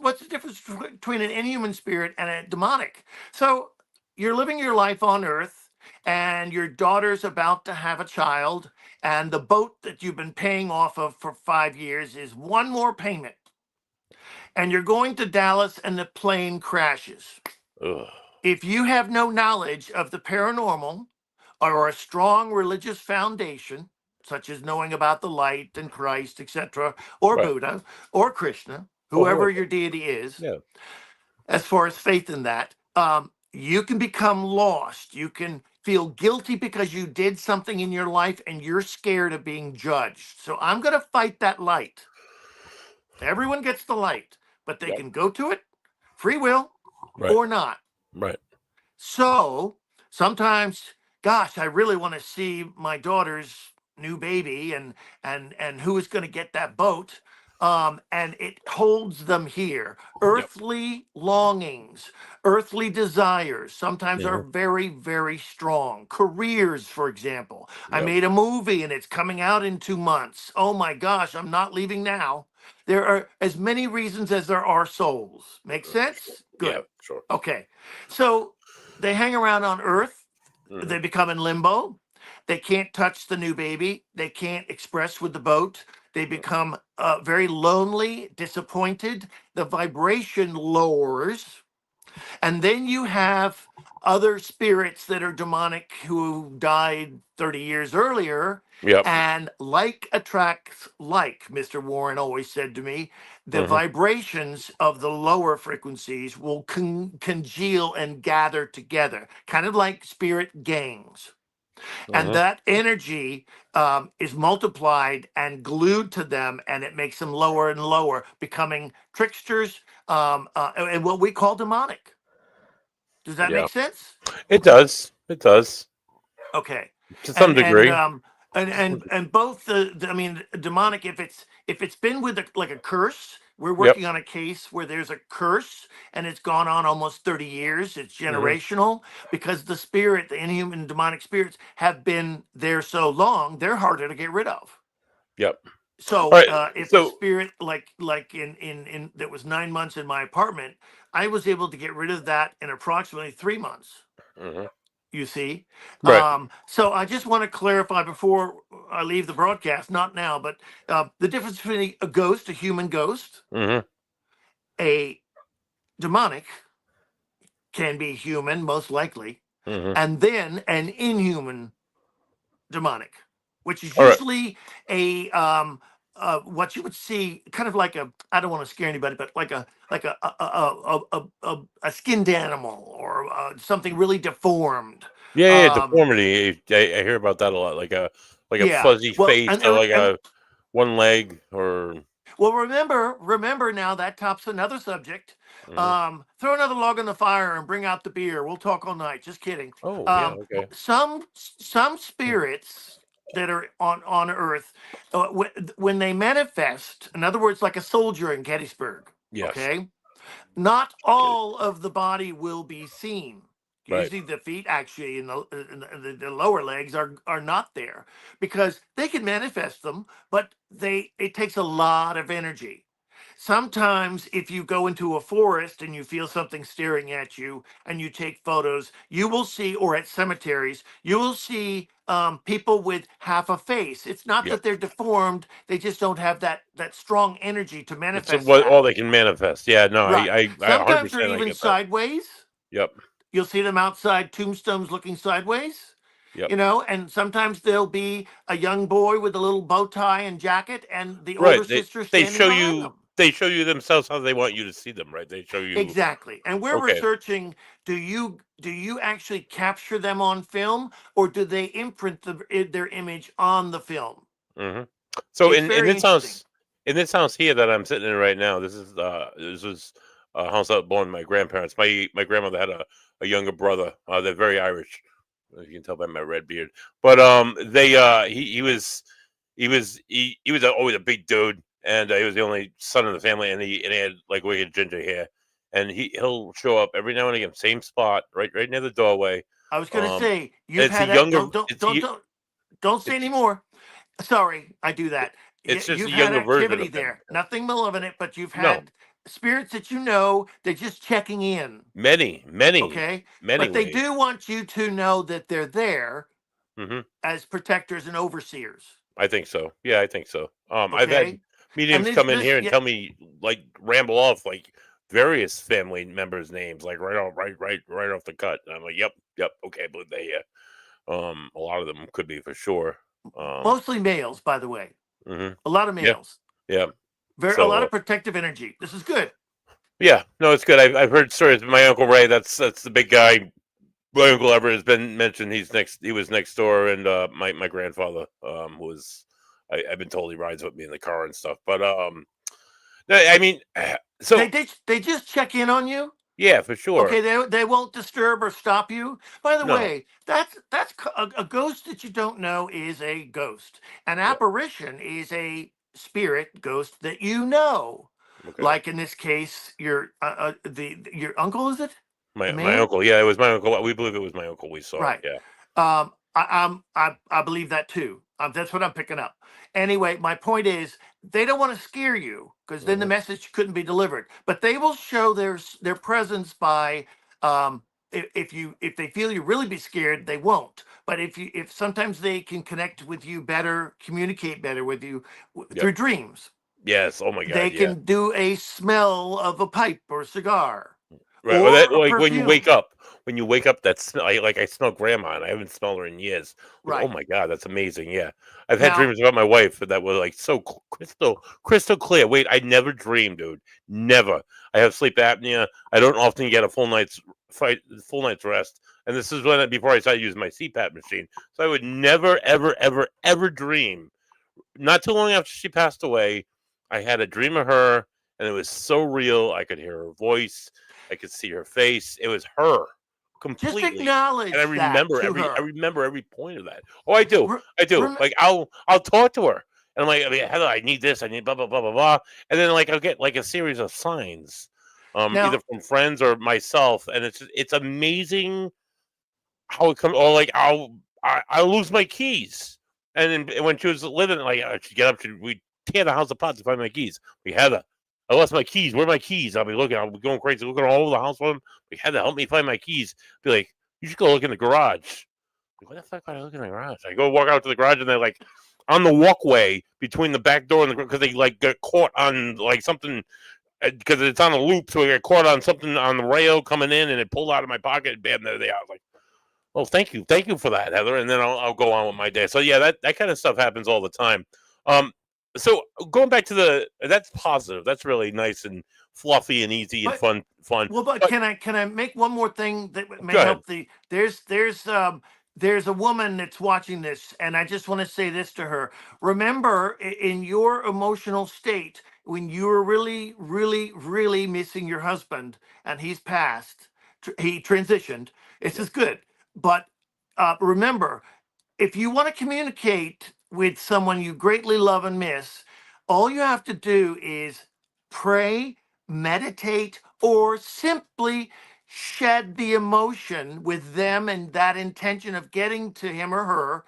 what's the difference between an inhuman spirit and a demonic? So you're living your life on Earth, and your daughter's about to have a child, and the boat that you've been paying off of for 5 years is one more payment, and you're going to Dallas, and the plane crashes. Ugh. If you have no knowledge of the paranormal or a strong religious foundation, such as knowing about the light and Christ, etc., or Right. Buddha or Krishna, Oh, whoever whoever. your deity is, Yeah. as far as faith in that, you can become lost. You can feel guilty because you did something in your life and you're scared of being judged. So I'm going to fight that light. Everyone gets the light, but they Yep. can go to it, free will Right. or not. Right. So sometimes, gosh, I really want to see my daughter's new baby and who is going to get that boat. And it holds them here. Yep. Earthly longings, earthly desires sometimes are Hmm. very, very strong. Careers, for example. I Yep. made a movie and it's coming out in 2 months. Oh my gosh, I'm not leaving now. There are as many reasons as there are souls. Make Sure. sense? Yeah. Good. Sure. Okay. So they hang around on Earth. Hmm. They become in limbo. They can't touch the new baby. They can't express with the boat. They become very lonely, disappointed. The vibration lowers. And then you have other spirits that are demonic who died 30 years earlier. Yep. And like attracts like, Mr. Warren always said to me, the Hmm. vibrations of the lower frequencies will congeal and gather together, kind of like spirit gangs. And Hmm. that energy is multiplied and glued to them, and it makes them lower and lower, becoming tricksters and what we call demonic. Does that Yeah. make sense? It does. It does Okay. to some And and degree. um and both I mean demonic, if it's been with like a curse, we're Yep. working on a case where there's a curse and it's gone on almost 30 years. It's Hmm. generational because the spirit, the inhuman demonic spirits have been there so long, they're harder to get rid of. Yep. All So right. if a So. spirit like in that was 9 months in my apartment, I was able to get rid of that in approximately 3 months. Hmm. You see, Right. so I just want to clarify before I leave the broadcast, not now, but the difference between a ghost, a human ghost, Hmm. a demonic can be human, most likely, Hmm. and then an inhuman demonic, which is All right. usually a what you would see, kind of like a, I don't want to scare anybody, but like a skinned animal or something really deformed. Yeah. Yeah. Um, Deformity. I hear about that a lot. Like a yeah, fuzzy well, face or like a one leg or. well, remember now that tops another subject. Mhm. Throw another log on the fire and bring out the beer. We'll talk all night. Just kidding. Oh yeah. Okay. Some spirits that are on Earth, when they manifest, in other words, like a soldier in Gettysburg. Yes. Okay, not Get it. all of the body will be seen. Right. Usually, the feet, actually, in the lower legs are not there because they can manifest them, but it takes a lot of energy. Sometimes, if you go into a forest and you feel something staring at you and you take photos, you will see, or at cemeteries, you will see people with half a face. It's not Yep. that they're deformed; they just don't have that strong energy to It's manifest what that. all they can manifest. Yeah. No. Right. I Sometimes they're 100% I even get that. sideways. Yep. You'll see them outside tombstones looking sideways, Yep. and sometimes there'll be a young boy with a little bow tie and jacket and the older Right. sister They standing show behind you them. they show you themselves how they want you to see them. Right. They show you. Exactly. And we're Okay. researching, do you actually capture them on film or do they imprint their image on the film? Hmm. So It's very interesting. in this house here that I'm sitting in right now, this is a house that belonged to my grandparents. My grandmother had a younger brother. They're very Irish. If you can tell by my red beard. But they he was always a big dude. and he was the only son of the family, and he had like wicked ginger hair, and he'll show up every now and again, same spot, right near the doorway. I was going to say And you've it's a had that. younger, Don't say it's anymore. Sorry, I do that. it's just a You've had younger version activity of him. there. Nothing malevolent, but you've No, had spirits that you know. They're just checking in. many, Okay, many but they ways. do want you to know that they're there Hmm. as protectors and overseers. I think so. Yeah, I think so. I've had Okay, and mediums this come in this here and yeah, tell me, like, ramble off like various family members' names, like right off the cut. And I'm like, yep, okay, I believe they here. A lot of them could be for sure. Um, mostly males, by the way. hmm A lot of yeah, males. yeah. A lot So of protective energy. This is good. yeah, no, it's good. I've heard stories. My uncle Ray, that's the big guy. My uncle Everett has been mentioned. He was next door, and my grandfather was. I've been told he rides with me in the car and stuff. But I mean, so They just check in on you. yeah, for sure. Okay, they won't disturb or stop you. By the No, way, a ghost that you don't know is a ghost. An yeah, apparition is a spirit ghost that you know. okay. Like in this case, your uncle, is it the My man? uncle, yeah, it was my uncle. We believe it was my uncle. We saw, Right. yeah, I believe that too. That's what I'm picking up. Anyway, my point is they don't want to scare you because then the hmm message couldn't be delivered. But they will show their presence by if they feel you really be scared, they won't. But if sometimes they can connect with you better, communicate better with you yep, through dreams. yes. Oh my They god, yeah. can do a smell of a pipe or a cigar Right, or that or a like perfume. when you wake up, that smell. I smell grandma, and I haven't smelled her in years. Like, oh Right. my god, that's amazing. Yeah, I've had Now, dreams about my wife that were like so crystal clear. Wait, I never dreamed, dude. Never. I have sleep apnea. I don't often get a full night's rest. And this is before I started using my CPAP machine. So I would never, ever dream. Not too long after she passed away, I had a dream of her, and it was so real. I could hear her voice, I could see her face. It was her just completely, and acknowledge that to I her. remember every point of that. Oh, I do, Re- I do. rem- Like I'll talk to her, and I'm like, I mean, Heather, I need this, I need blah blah blah blah blah, and then like I'll get like a series of signs, either now, from friends or myself, and it's amazing how it comes. Or like I lose my keys. And then when she was living, like she'd get up, we tear the house apart to find my keys. We had to. I lost my keys. Where are my keys? I'll be going crazy, looking all over the house for them. We had to help me find my keys. Be like, you should go look in the garage. Like, what the fuck? Would I look in the garage? I go walk out to the garage, and they're like on the walkway between the back door and the because they like got caught on like something because it's on a loop, so I got caught on something on the rail coming in, and it pulled out of my pocket. And bam, there they are. I was like, oh, thank you for that, Heather. And then I'll go on with my day. So yeah, that kind of stuff happens all the time. Um, so going back to that's positive. That's really nice and fluffy and easy and but fun. but But can I make one more thing that may go ahead. help the there's a woman that's watching this, and I just want to say this to her. Remember, in your emotional state, when you were really, really, really missing your husband, and he's passed, he transitioned. This Yeah. is good, but remember, if you want to communicate with someone you greatly love and miss, all you have to do is pray, meditate, or simply shed the emotion with them and that intention of getting to him or her.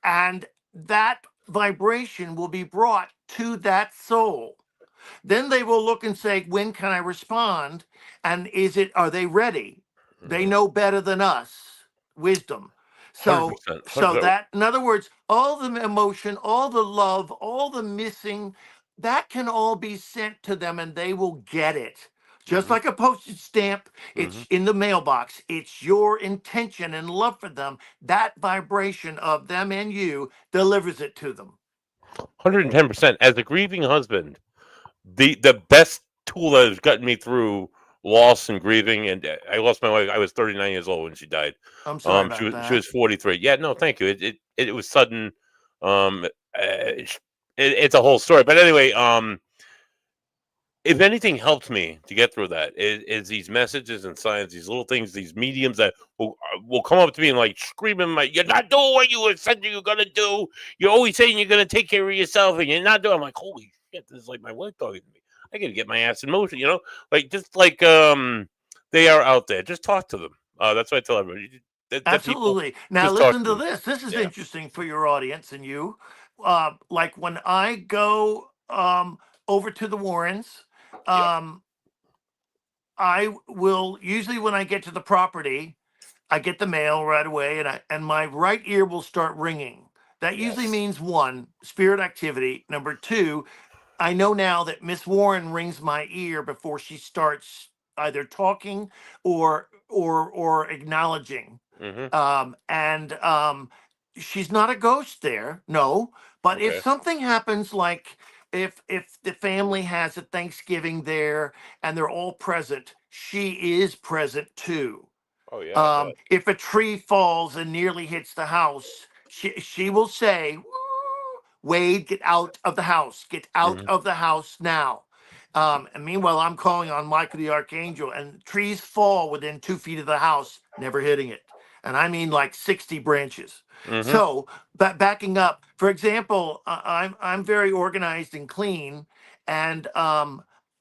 And that vibration will be brought to that soul. Then they will look and say, when can I respond? And are they ready? They know better than us, wisdom. So, 100%. so 100%. that, in other words, all the emotion, all the love, all the missing, that can all be sent to them and they will get it. Just Hmm. like a postage stamp, Hmm. it's in the mailbox. It's your intention and love for them. That vibration of them and you delivers it to them. 110%. As a grieving husband, the best tool that has gotten me through loss and grieving, and I lost my wife. I was 39 years old when she died. I'm sorry She about she that. was 43. Yeah, no, thank you. It was sudden. It's a whole story, but anyway, if anything helped me to get through that is these messages and signs, these little things, these mediums that will come up to me and like screaming, like, "You're not doing what you said you're gonna do. You're always saying you're gonna take care of yourself, and you're not doing." I'm like, "Holy shit, this is like my wife talking to me. I got to get my ass in motion, like just like they are out there. Just talk to them. That's what I tell everybody. That people Absolutely. Now just talk listen to to them. this. This is Yeah. interesting for your audience and you. Like when I go over to the Warrens, Yep. I will usually when I get to the property, I get the mail right away, and my right ear will start ringing. That usually Yes. means one, spirit activity. Number two, I know now that Miss Warren rings my ear before she starts either talking or acknowledging. Mm-hmm. And she's not a ghost there, no. But if Okay. something happens, like if the family has a Thanksgiving there and they're all present, she is present too. Oh yeah, I bet. If a tree falls and nearly hits the house, she will say, "Woo, Wade, get out of the house. Get out Mm-hmm. of the house now." And meanwhile, I'm calling on Michael the Archangel, and trees fall within 2 feet of the house, never hitting it. And I mean like 60 branches. Mm-hmm. So, but backing up, for example, I'm very organized and clean, and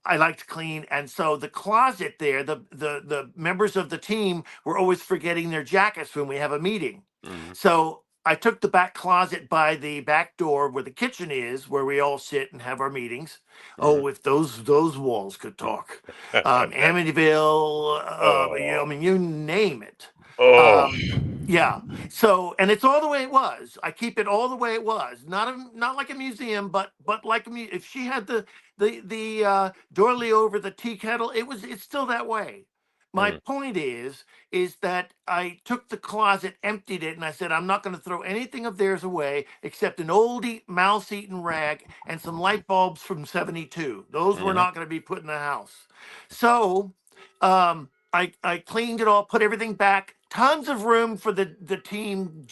I like to clean. And so the closet there, the members of the team were always forgetting their jackets when we have a meeting. Mm-hmm. So I took the back closet by the back door where the kitchen is, where we all sit and have our meetings. Mm-hmm. Oh, if those walls could talk, I bet. Amityville, I Oh. mean, you name it. Oh. Um, yeah. So, and it's all the way it was. I keep it all the way it was. Not like a museum, but like if she had the doily over the tea kettle, it's still that way. My Mm. point is that I took the closet, emptied it, and I said, I'm not going to throw anything of theirs away except an old mouse-eaten rag and some light bulbs from 72. Those were Mm-hmm. not going to be put in the house. So I cleaned it all, put everything back. Tons of room for the team,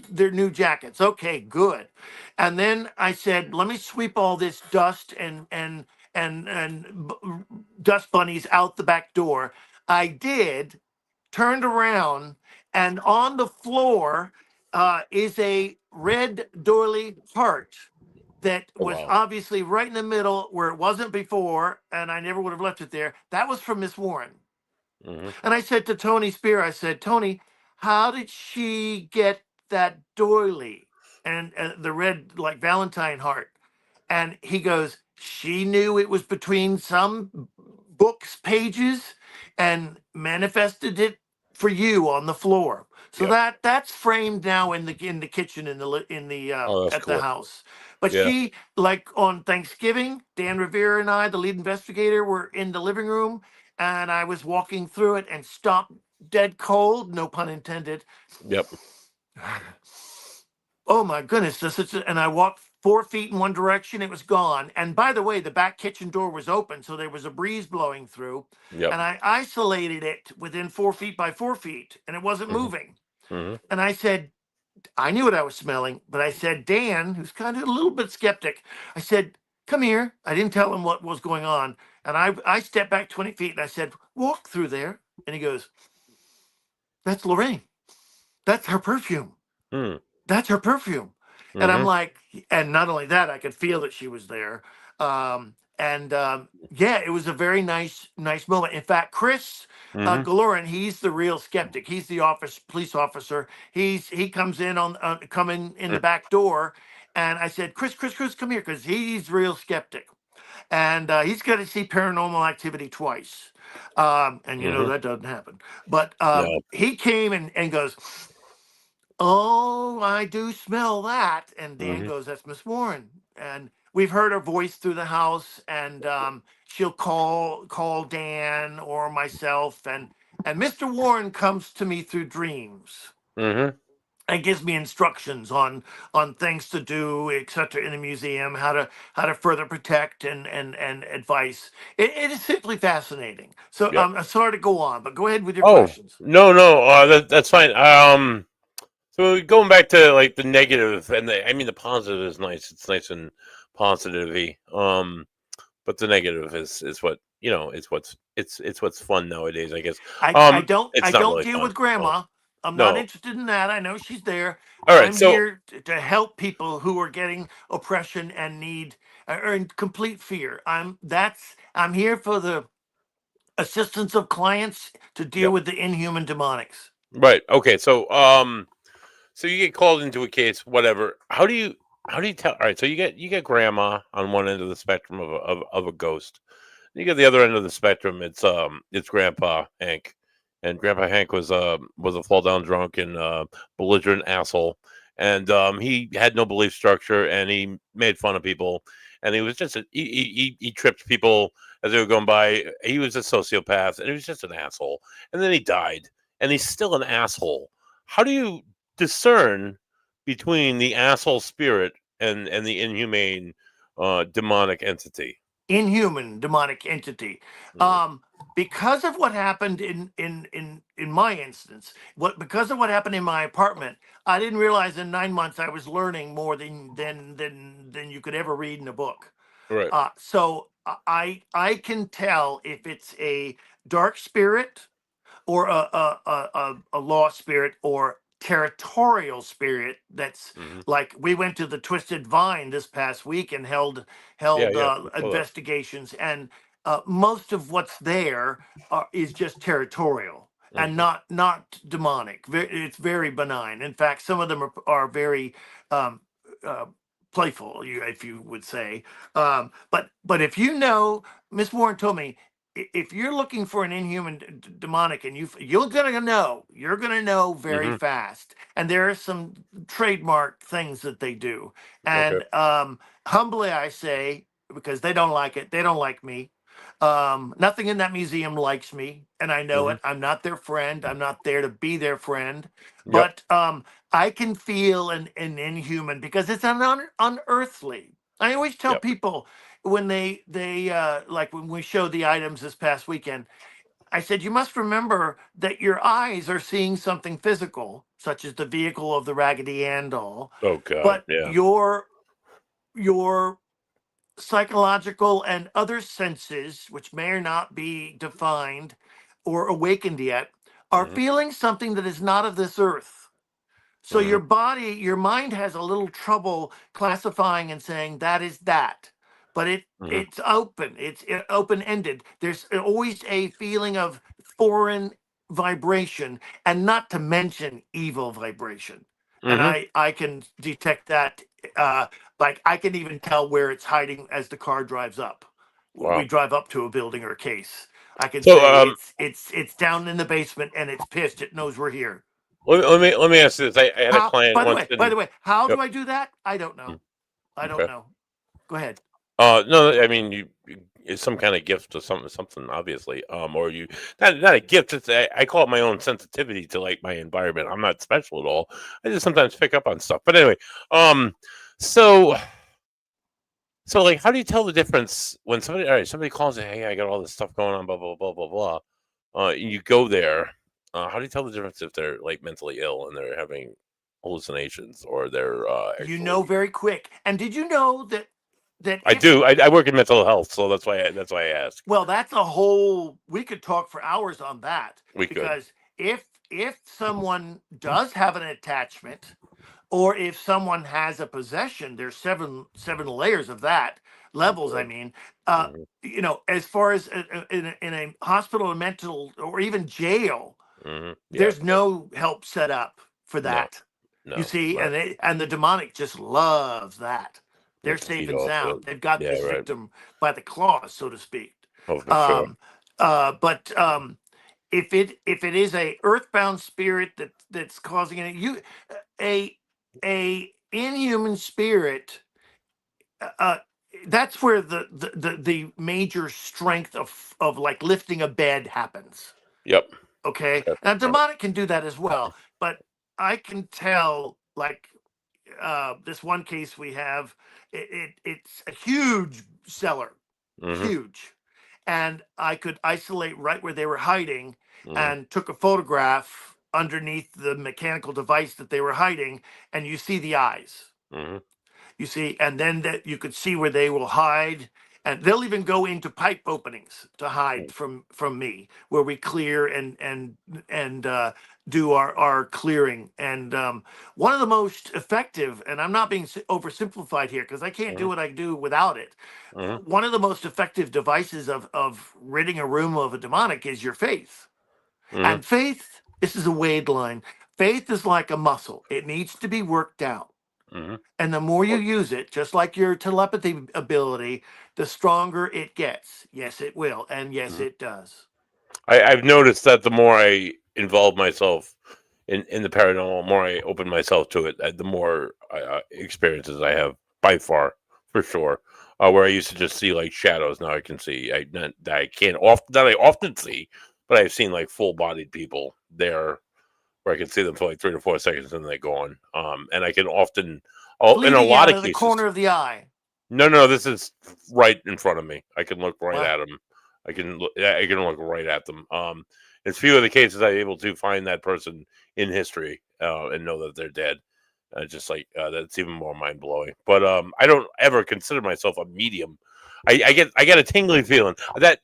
their new jackets. Okay, good. And then I said, let me sweep all this dust and dust bunnies out the back door. I did, turned around, and on the floor is a red doily heart that Oh was wow. obviously right in the middle where it wasn't before, and I never would have left it there. That was from Miss Warren. Mm-hmm. And I said to Tony Spear, I said, Tony, how did she get that doily and the red, like Valentine heart? And he goes, she knew it was between some books pages and manifested it for you on the floor. So Yep. that's framed now in the kitchen in the Oh, that's at the cool. house. But Yeah. she, like on Thanksgiving, Dan Rivera and I, the lead investigator, were in the living room, and I was walking through it and stopped dead cold, no pun intended. Yep. Oh my goodness, and I walked 4 feet in one direction, it was gone. And by the way, the back kitchen door was open, so there was a breeze blowing through. Yep. And I isolated it within 4 feet by 4 feet, and it wasn't Mm-hmm. moving. Mm-hmm. And I said, I knew what I was smelling, but I said, Dan, who's kind of a little bit skeptic, I said, come here. I didn't tell him what was going on. And I stepped back 20 feet and I said, walk through there. And he goes, that's Lorraine. That's her perfume. Mm. That's her perfume. And I'm Mm-hmm. like, and not only that, I could feel that she was there. Yeah, it was a very nice moment. In fact, Chris Mm-hmm. Galoran, he's the real skeptic. He's the police officer. He comes in coming in the back door, and I said, Chris, come here, because he's real skeptic, and he's got to see Paranormal Activity twice, and Mm-hmm. that doesn't happen. But No. he came and goes, oh, I do smell that. And Dan Mm-hmm. goes, that's Miss Warren. And we've heard her voice through the house, and she'll call Dan or myself, and Mr. Warren comes to me through dreams Mm-hmm. and gives me instructions on things to do, etc. in the museum, how to further protect and advice. It is simply fascinating. So Yep. I'm sorry to go on, but go ahead with your Oh questions. no, that's fine. So going back to like the negative and the positive is nice. It's nice and positive-y. But the negative is what it's what's fun nowadays, I guess. I don't It's I not don't really deal fun. with grandma. I'm not No. interested in that. I know she's there. All right. I'm So here to help people who are getting oppression and need or in complete fear. I'm here for the assistance of clients to deal yep. with the inhuman demonics. Right. Okay. So you get called into a case, whatever. How do you tell? All right. So you get grandma on one end of the spectrum of a ghost. You get the other end of the spectrum. It's Grandpa Hank, and Grandpa Hank was a fall down drunk and belligerent asshole, and he had no belief structure, and he made fun of people, and he was just he tripped people as they were going by. He was a sociopath, and he was just an asshole, and then he died, and he's still an asshole. How do you discern between the asshole spirit and the inhumane demonic entity? Inhuman demonic entity. Mhm. Um, because of what happened in my instance, because of what happened in my apartment, I didn't realize in 9 months I was learning more than you could ever read in a book. Right. So I can tell if it's a dark spirit or a law spirit or territorial spirit that's Mhm. like we went to the Twisted Vine this past week and Yeah, held yeah, I saw that. investigations, and most of what's there is just territorial and Mhm. not demonic. It's very benign. In fact, some of them are very um, uh, playful, if you would say. But if you know, Miss Warren told me, if you're looking for an inhuman demonic, and you're gonna know very Mhm. fast, and there are some trademark things that they do. Okay. And humbly I say, because they don't like it, they don't like me. Nothing in that museum likes me, and I know Mhm. it. I'm not their friend. I'm not there to be their friend. Yep. But I can feel an inhuman because it's unearthly. I always tell Yep. people when they like when we showed the items this past weekend, I said you must remember that your eyes are seeing something physical, such as the vehicle of the Raggedy Ann doll, Oh God. but Yeah. your psychological and other senses, which may or not be defined or awakened yet, are Mhm. feeling something that is not of this earth. So Mhm. your mind has a little trouble classifying and saying that is that, but Mhm. it's open. It's open ended. There's always a feeling of foreign vibration, and not to mention evil vibration. And Mhm. I can detect that. Uh, like I can even tell where it's hiding as the car drives up. We Wow. drive up to a building or a case. I can So say it's down in the basement and it's pissed. It knows we're here. let me ask you this. I had a How? client once By in. the way, how Yep. do I do that? I don't Mm. know. I don't Okay. know. Go ahead. No, I mean it's some kind of gift or something obviously. Or you not a gift. I call it my own sensitivity to like my environment. I'm not special at all. I just sometimes pick up on stuff. But anyway, um, so like, how do you tell the difference when somebody calls and hey, I got all this stuff going on, blah blah blah blah blah. You go there. How do you tell the difference if they're like mentally ill and they're having hallucinations or they're You actually? know very quick. And did you know that I if do. I work in mental health, so that's why I ask. well, that's a whole we could talk for hours on that, We could. because if someone does have an attachment, or if someone has a possession, there's seven layers of that, levels, I Okay. mean. Mhm. As far as in a hospital or mental or even jail, Mhm. Yeah. there's no help set up for No. that. You No. see, Right. and the demonic just loves that. They They're can safe feed and off it. sound. They've got Yeah. this Right. victim by the claws, so to speak. Oh, for sure. Um, but if it is a earthbound spirit that's causing it, a a inhuman spirit, uh, that's where the major strength of like lifting a bed happens. Yep. Okay, Yep. now Yep. demonic can do that as well, but I can tell, like this one case we have, it's a huge cellar, Mhm. huge, and I could isolate right where they were hiding, Mhm. and took a photograph underneath the mechanical device that they were hiding, and you see the eyes. Mhm. You see, and then that you could see where they will hide, and they'll even go into pipe openings to hide from me, where we clear and do our clearing. And one of the most effective, and I'm not being oversimplified here because I can't do Mhm. what I do without it. Mhm. One of the most effective devices of ridding a room of a demonic is your faith. Mhm. And faith, this is a Wade line. Faith is like a muscle. It needs to be worked out. Mhm. And the more you use it, just like your telepathy ability, the stronger it gets. Yes, it will. And yes, Mhm. it does. I've noticed that the more I involve myself in the paranormal, the more I open myself to it, the more experiences I have by far, for sure. Where I used to just see like shadows, now I can see. That I can't often that I often see, but I've seen like full bodied people there where I can see them for like 3 to 4 seconds and they're gone. And I can often, in a Fleeting lot out of of the cases, corner of the eye. no, this is right in front of me. I can look right Wow. at them. I can look right at them. In few of the cases, I'm able to find that person in history and know that they're dead. Just like that's even more mind blowing. But I don't ever consider myself a medium. I get a tingling feeling that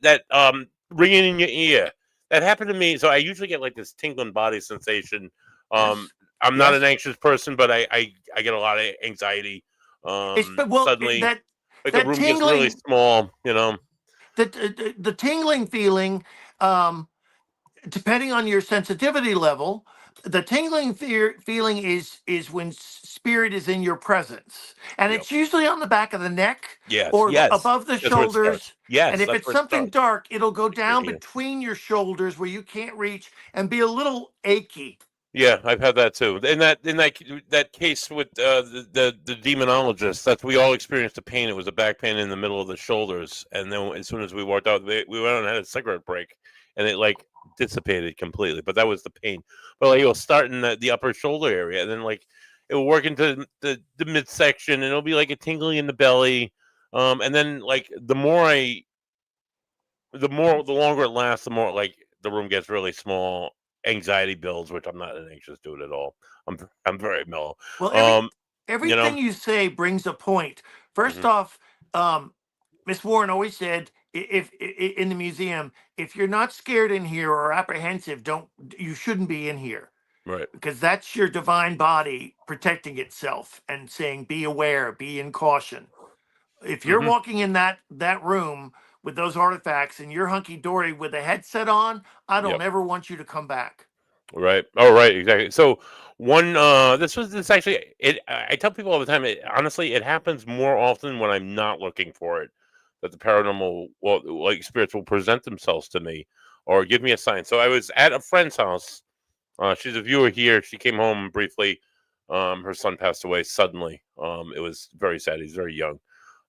ringing in your ear. That happened to me. So I usually get like this tingling body sensation. Um, Yes. I'm not an Yes. anxious person, but I get a lot of anxiety. It's but Suddenly, like the that room gets really tingling, small. You know. the tingling feeling, um, depending on your sensitivity level, the tingling feeling is when spirit is in your presence, and Yep. it's usually on the back of the neck Yes. or Yes. above the That's where it starts. shoulders. And Yes, if that's it's where it something starts. dark, it'll go Like your down ear. between your shoulders where you can't reach and be a little achy. Yeah, I've had that too. In that case with the demonologist, that we all experienced a pain. It was a back pain in the middle of the shoulders, and then as soon as we walked out, we went out and had a cigarette break, and it like dissipated completely. But that was the pain. But like it will start in the upper shoulder area, and then like it will work into the midsection, and it'll be like a tingling in the belly. And then like the longer it lasts, the more like the room gets really small. Anxiety builds, which I'm not an anxious dude at all. I'm very mellow. Well, Um, you know. everything you say brings a point. First Hmm. off, um, Miss Warren always said, in the museum, if you're not scared in here or apprehensive, don't you shouldn't be in here, Right. because that's your divine body protecting itself and saying, be aware, be in caution. If you're Hmm. walking in that room with those artifacts and you're hunky dory with a headset on, I don't Yep. ever want you to come back. Right. Oh, right. Exactly. So this actually it. I tell people all the time. Honestly, it happens more often when I'm not looking for it. That the paranormal, well, like spirits, will present themselves to me or give me a sign. So I was at a friend's house. She's a viewer here. She came home briefly. Her son passed away suddenly. It was very sad. He's very young.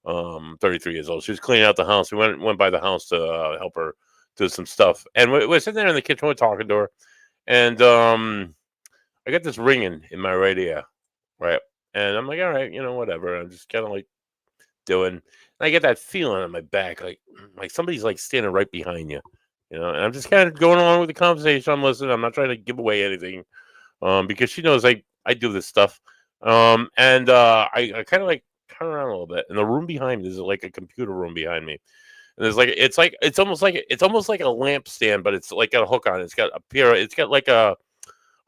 33 years old. She was cleaning out the house. We went by the house to help her do some stuff, and we're sitting there in the kitchen. We're talking to her, and I got this ringing in my right ear, right? And I'm like, all right, whatever. I'm just kind of like doing. And I get that feeling on my back, like somebody's like standing right behind you, And I'm just kind of going along with the conversation. I'm listening. I'm not trying to give away anything, because she knows I do this stuff. And I kind of like turn around a little bit, and the room behind me, there's like a computer room behind me, and there's it's almost like a lamp stand, but it's like got a hook on it. It's got like a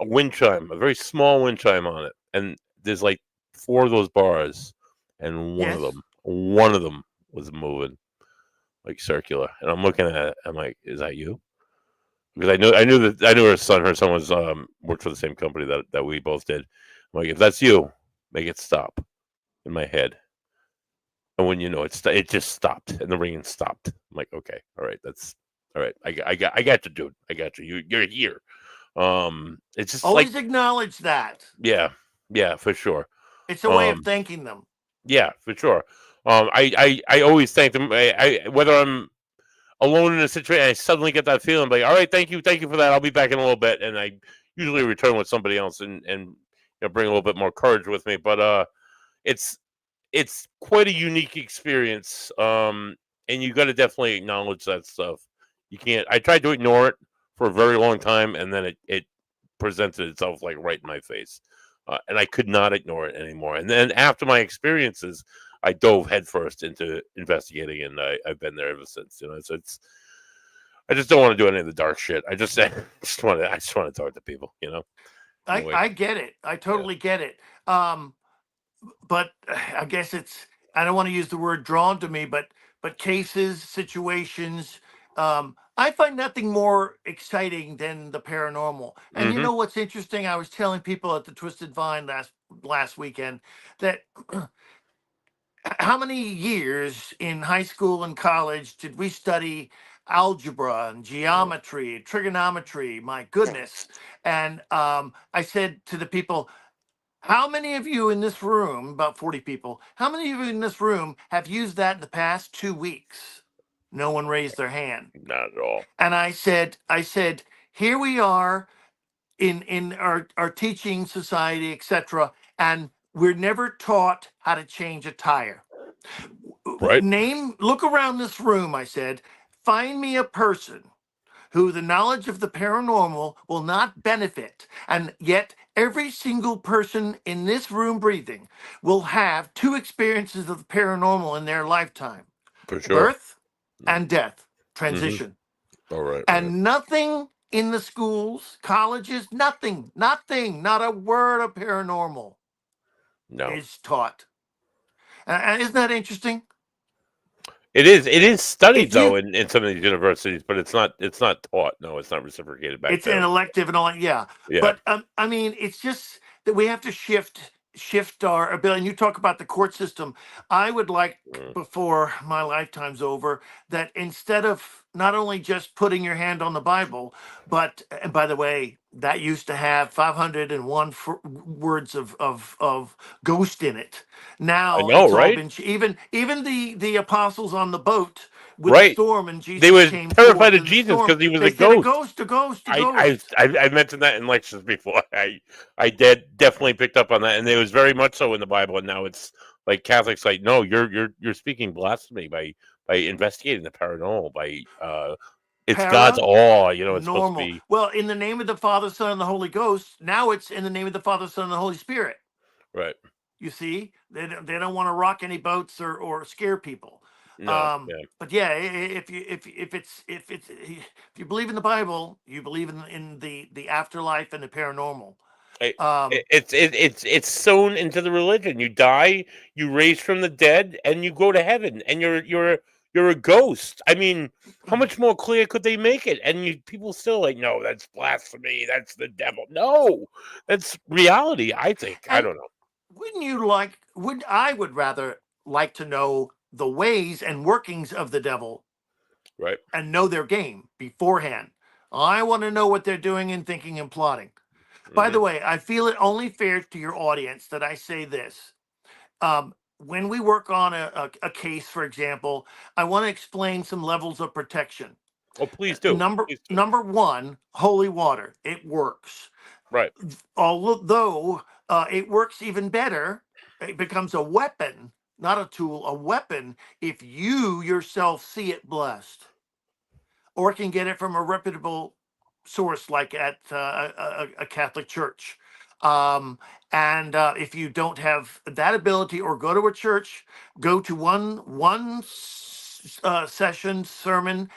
wind chime, a very small wind chime on it, and there's like four of those bars, and one of Yes. them, one of them was moving like circular, and I'm looking at it. I'm like, is that you? Because I knew her son. Her son was worked for the same company that we both did. I'm like, if that's you, make it stop in my head. And when it just stopped, and the ringing stopped. I'm like, okay, all right, that's all right. I got you, dude. I got you. You're here. It's just like, Always acknowledge that. yeah, yeah, for sure. It's a way of Um, thanking them. yeah, for sure. I always thank them. Whether I'm alone in a situation, I suddenly get that feeling like, all right, thank you for that. I'll be back in a little bit, and I usually return with somebody else and bring a little bit more courage with me. But it's it's quite a unique experience. And you got to definitely acknowledge that stuff. You can't. I tried to ignore it for a very long time, and then it presented itself like right in my face, and I could not ignore it anymore. And then after my experiences, I dove headfirst into investigating, and I've been there ever since. So it's I just don't want to do any of the dark shit. I just I just want to talk to people. I get it. I Yeah. totally get it. But I guess it's, I don't want to use the word drawn to me, but cases, situations. I find nothing more exciting than the paranormal. And you Mm-hmm. know what's interesting? I was telling people at the Twisted Vine last weekend that how many years in high school and college did we study algebra and geometry, trigonometry? My goodness. And I said to the people, how many of you in this room, about 40 people, how many of you in this room have used that in the past 2 weeks? No one raised their hand. Not at all. And I said, here we are in our teaching society, etc. And we're never taught how to change a tire. Right. Look around this room, I said, find me a person who the knowledge of the paranormal will not benefit. And yet, every single person in this room breathing will have two experiences of the paranormal in their lifetime: For sure. birth and death, Mm-hmm. transition. All right. Right. And nothing in the schools, colleges, nothing, not a word of paranormal No. is taught. And isn't that interesting? It is. It is studied If though you in some of these universities, but it's not. It's not taught. No, it's not reciprocated back It's an there. elective and all that, yeah. Yeah. But I mean, it's just that we have to shift our ability. And you talk about the court system. I would like, Mm. before my lifetime's over, that instead of not only just putting your hand on the Bible, but, and by the way, that used to have 501 words of ghost in it. I Now know, it's all right? been even the apostles on the boat with the Right. storm, and They Jesus were came terrified forth of in the Jesus storm. because he was They a said, a ghost. ghost, a ghost, a I, I ghost. I mentioned that in lectures before. I did definitely picked up on that, and it was very much so in the Bible. And now it's like Catholics like, no, you're speaking blasphemy by investigating the paranormal. It's God's awe. It's supposed to Paranormal. be Well, in the name of the Father, Son, and the Holy Ghost. Now it's in the name of the Father, Son, and the Holy Spirit. right. You see, they don't want to rock any boats or scare people. No, yeah, But yeah, if you believe in the Bible, you believe in the afterlife and the paranormal. it, Um, it's sewn into the religion. You die, you raise from the dead, and you go to heaven, and you're a ghost. I mean, how much more clear could they make it? And people still like, no, that's blasphemy. That's the devil. No, that's reality. I think. I and don't know. wouldn't you like? Would rather like to know the ways and workings of the devil Right. and know their game beforehand. I want to know what they're doing and thinking and plotting. By Hmm. the way, I feel it only fair to your audience that I say this. When we work on a case, for example, I want to explain some levels of protection. Oh, please do. Number Please do. number one, holy water. It works. Right. Although it works even better, it becomes a weapon, not a tool, a weapon if you yourself see it blessed, or can get it from a reputable source like at a Catholic church. And if you don't have that ability, or go to a church, go to one session sermon,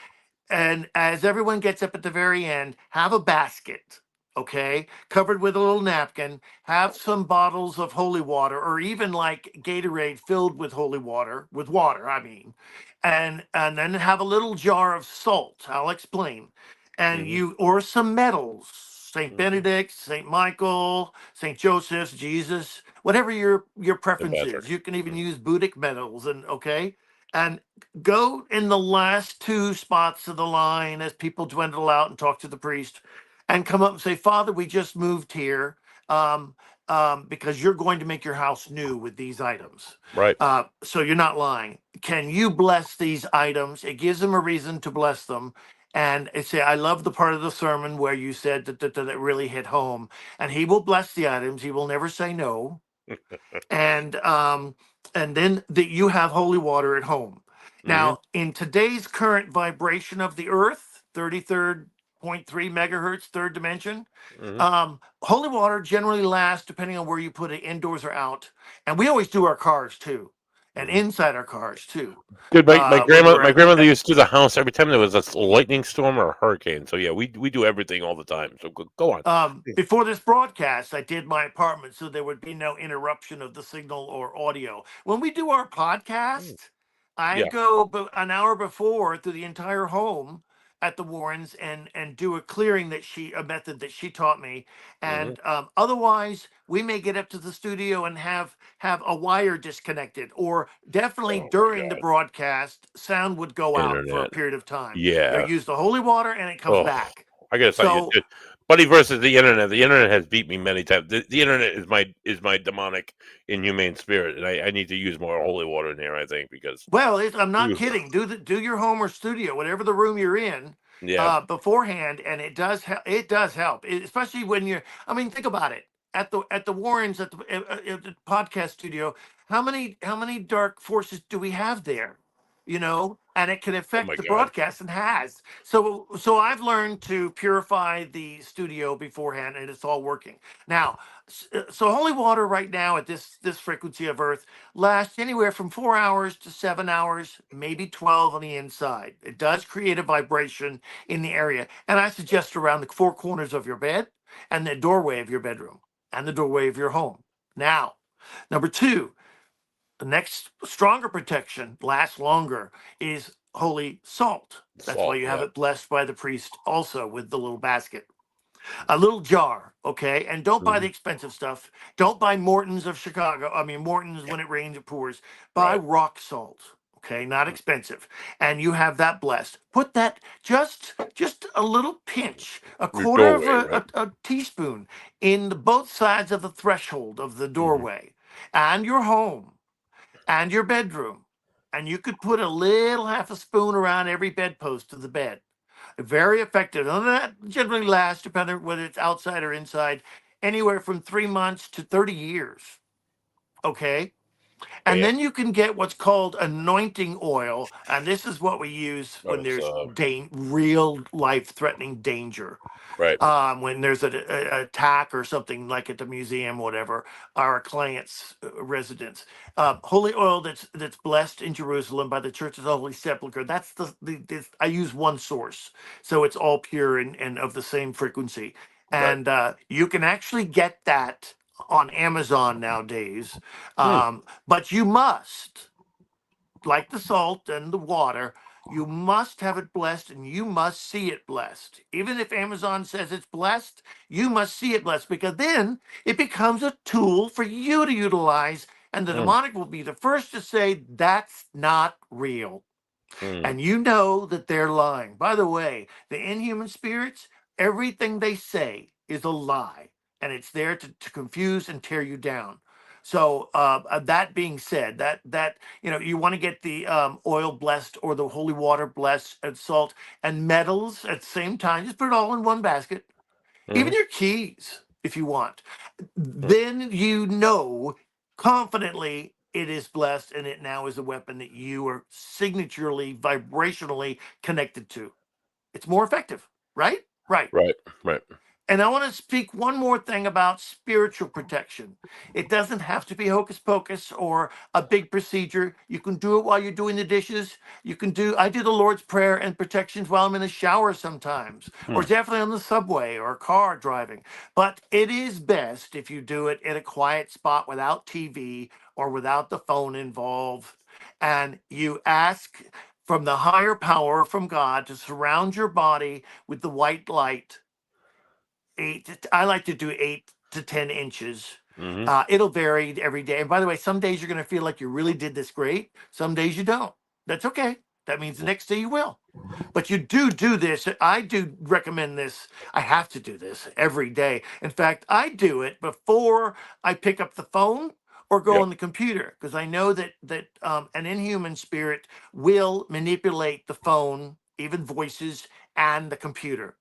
and as everyone gets up at the very end, have a basket, okay, covered with a little napkin, have some bottles of holy water, or even like Gatorade filled with holy water, with water, I mean, and then have a little jar of salt. I'll explain. And Hmm. you, or some medals, Saint Hmm. Benedict, Saint Michael, Saint Joseph, Jesus, whatever your The preference Patrick. is. You can even Mhm. use Buddhic medals, and okay, and go in the last two spots of the line as people dwindle out and talk to the priest, and come up and say, Father, we just moved here, um, because you're going to make your house new with these items. Right. So you're not lying. Can you bless these items? It gives them a reason to bless them. And it say, I love the part of the sermon where you said that really hit home. And he will bless the items. He will never say no. And then that you have holy water at home. Hmm. Now, in today's current vibration of the earth, 33.3 megahertz, third dimension, Hmm. holy water generally lasts, depending on where you put it, indoors or out. And we always do our cars too. and Mhm. inside our cars too. Dude, my When grandma we're my at, grandmother used to do the house every time there was a lightning storm or a hurricane. So yeah, we do everything all the time. So go on. before this broadcast, I did my apartment so there would be no interruption of the signal or audio. When we do our Mm. podcast, I Yeah. go an hour before through the entire home at the Warrens and do a clearing a method that she taught me. Hmm. And otherwise, we may get up to the studio and have a wire disconnected, or definitely Oh my during the god. broadcast, sound would go out for a Internet. period of time. They'll Yeah. use the holy water and it comes Oh, back. I gotta tell you, So dude, Buddy versus the internet. The internet has beat me many times. The internet is my demonic, inhumane spirit, and I need to use more holy water in here. I think because, well, I'm not oof, kidding. Do your home or studio, whatever the room you're in, yeah. beforehand, and it does help. It does help, especially when you're. I mean, think about it. At the Warrens at the podcast studio, how many dark forces do we have there? And it can Oh affect my the god. broadcast and has. So I've learned to purify the studio beforehand, and it's all working now. So holy water right now at this frequency of Earth lasts anywhere from 4 hours to 7 hours, maybe 12 on the inside. It does create a vibration in the area. And I suggest around the four corners of your bed and the doorway of your bedroom and the doorway of your home. Now, number two, the next stronger protection lasts longer is holy salt. That's why Salt. you have Yeah. it blessed by the priest also with the little basket, a little jar, okay? And don't buy the Mhm. expensive stuff. Don't buy Morton's of Chicago. I mean, Morton's when it rains, it pours. Buy Right. rock salt, okay? Not expensive. And you have that blessed. Put that just a little pinch, a Your quarter of doorway. Right. a teaspoon in both sides of the threshold of the Hmm. doorway and your home and your bedroom. And you could put a little half a spoon around every bedpost of the bed. Very effective. And that generally lasts, depending whether it's outside or inside, anywhere from 3 months to 30 years. Okay. And Bam. then you can get what's called anointing oil. And this is what we use when That's there's real life threatening danger, right. when there's a attack or something like at the museum, whatever, our client's residence. Holy oil that's blessed in Jerusalem by the Church of the Holy Sepulchre. That's I use one source, so it's all pure and of the same frequency. Right. And you can actually get that on Amazon nowadays, Hmm. but you must, like the salt and the water, you must have it blessed and you must see it blessed. Even if Amazon says it's blessed, you must see it blessed, because then it becomes a tool for you to utilize. And the Hmm. demonic will be the first to say, that's not real. Hmm. And you know that they're lying. By the way, the inhuman spirits, everything they say is a lie, and it's there to confuse and tear you down. So that being said, that you want to get the oil blessed or the holy water blessed and salt and metals at the same time. Just put it all in one basket, even Hmm. your keys if you want. Hmm. Then you know confidently it is blessed and it now is a weapon that you are signaturely, vibrationally connected to. It's more effective, right? Right. Right. Right. And I want to speak one more thing about spiritual protection. It doesn't have to be hocus pocus or a big procedure. You can do it while you're doing the dishes. I do the Lord's Prayer and protections while I'm in the shower sometimes, or Hmm. definitely on the subway or car driving. But it is best if you do it in a quiet spot without TV or without the phone involved. And you ask from the higher power, from God, to surround your body with the white light. I like to do 8 to 10 inches. Hmm. It'll vary every day. And by the way, some days you're going to feel like you really did this great. Some days you don't. That's okay. That means the next day you will. But you do this. I do recommend this. I have to do this every day. In fact, I do it before I pick up the phone or go Yep. on the computer, because I know that an inhuman spirit will manipulate the phone, even voices, and the computer.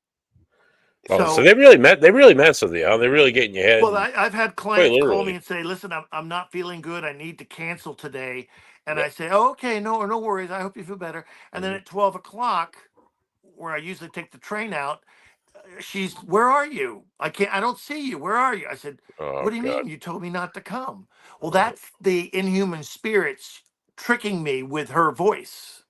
Oh, so So they really mess with you. Huh? They really get in your head, well, and I've had quite clients call me literally. and say, "Listen, I'm not feeling good. I need to cancel today." And Yep. I say, "Oh, okay, no worries. I hope you feel better." And then Hmm. at 12 o'clock, where I usually take the train out, "Where are you? I don't see you. Where are you?" I said, Oh "What do you God. mean? You told me not to come." Well, Uh, that's the inhuman spirits tricking me with her voice.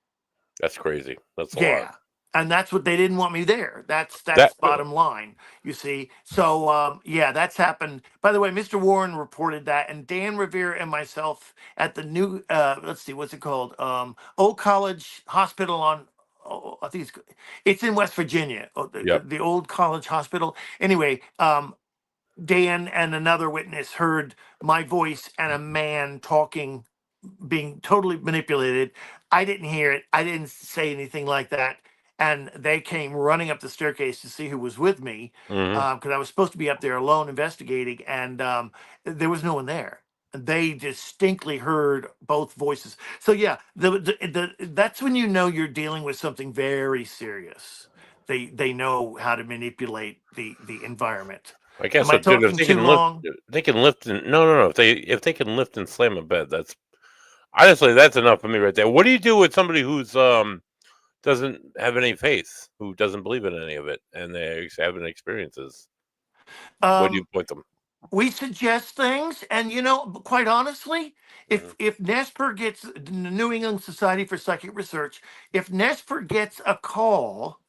That's crazy. That's a lot. Yeah. And that's what they didn't want me there. That's That bottom line, you see. So yeah, that's happened. By the way, Mr. Warren reported that, and Dan Revere and myself at the new let's see, what's it called? Old College Hospital on I think it's in West Virginia. Yep. The Old College Hospital. Anyway, Dan and another witness heard my voice and a man talking, being totally manipulated. I didn't hear it. I didn't say anything like that. And they came running up the staircase to see who was with me, Hmm. because I was supposed to be up there alone investigating, and there was no one there. They distinctly heard both voices. So yeah, that's when you know you're dealing with something very serious. They know how to manipulate the environment. I guess Am I so, dude. If talking they too can lift, long? they can lift and no. If they can lift and slam a bed, that's honestly that's enough for me right there. What do you do with somebody who's doesn't have any faith, who doesn't believe in any of it, and they're having experiences? Where do you Um, point them? we suggest things, and quite honestly, Hmm. if NESPR gets the New England Society for Psychic Research, if NESPR gets a call,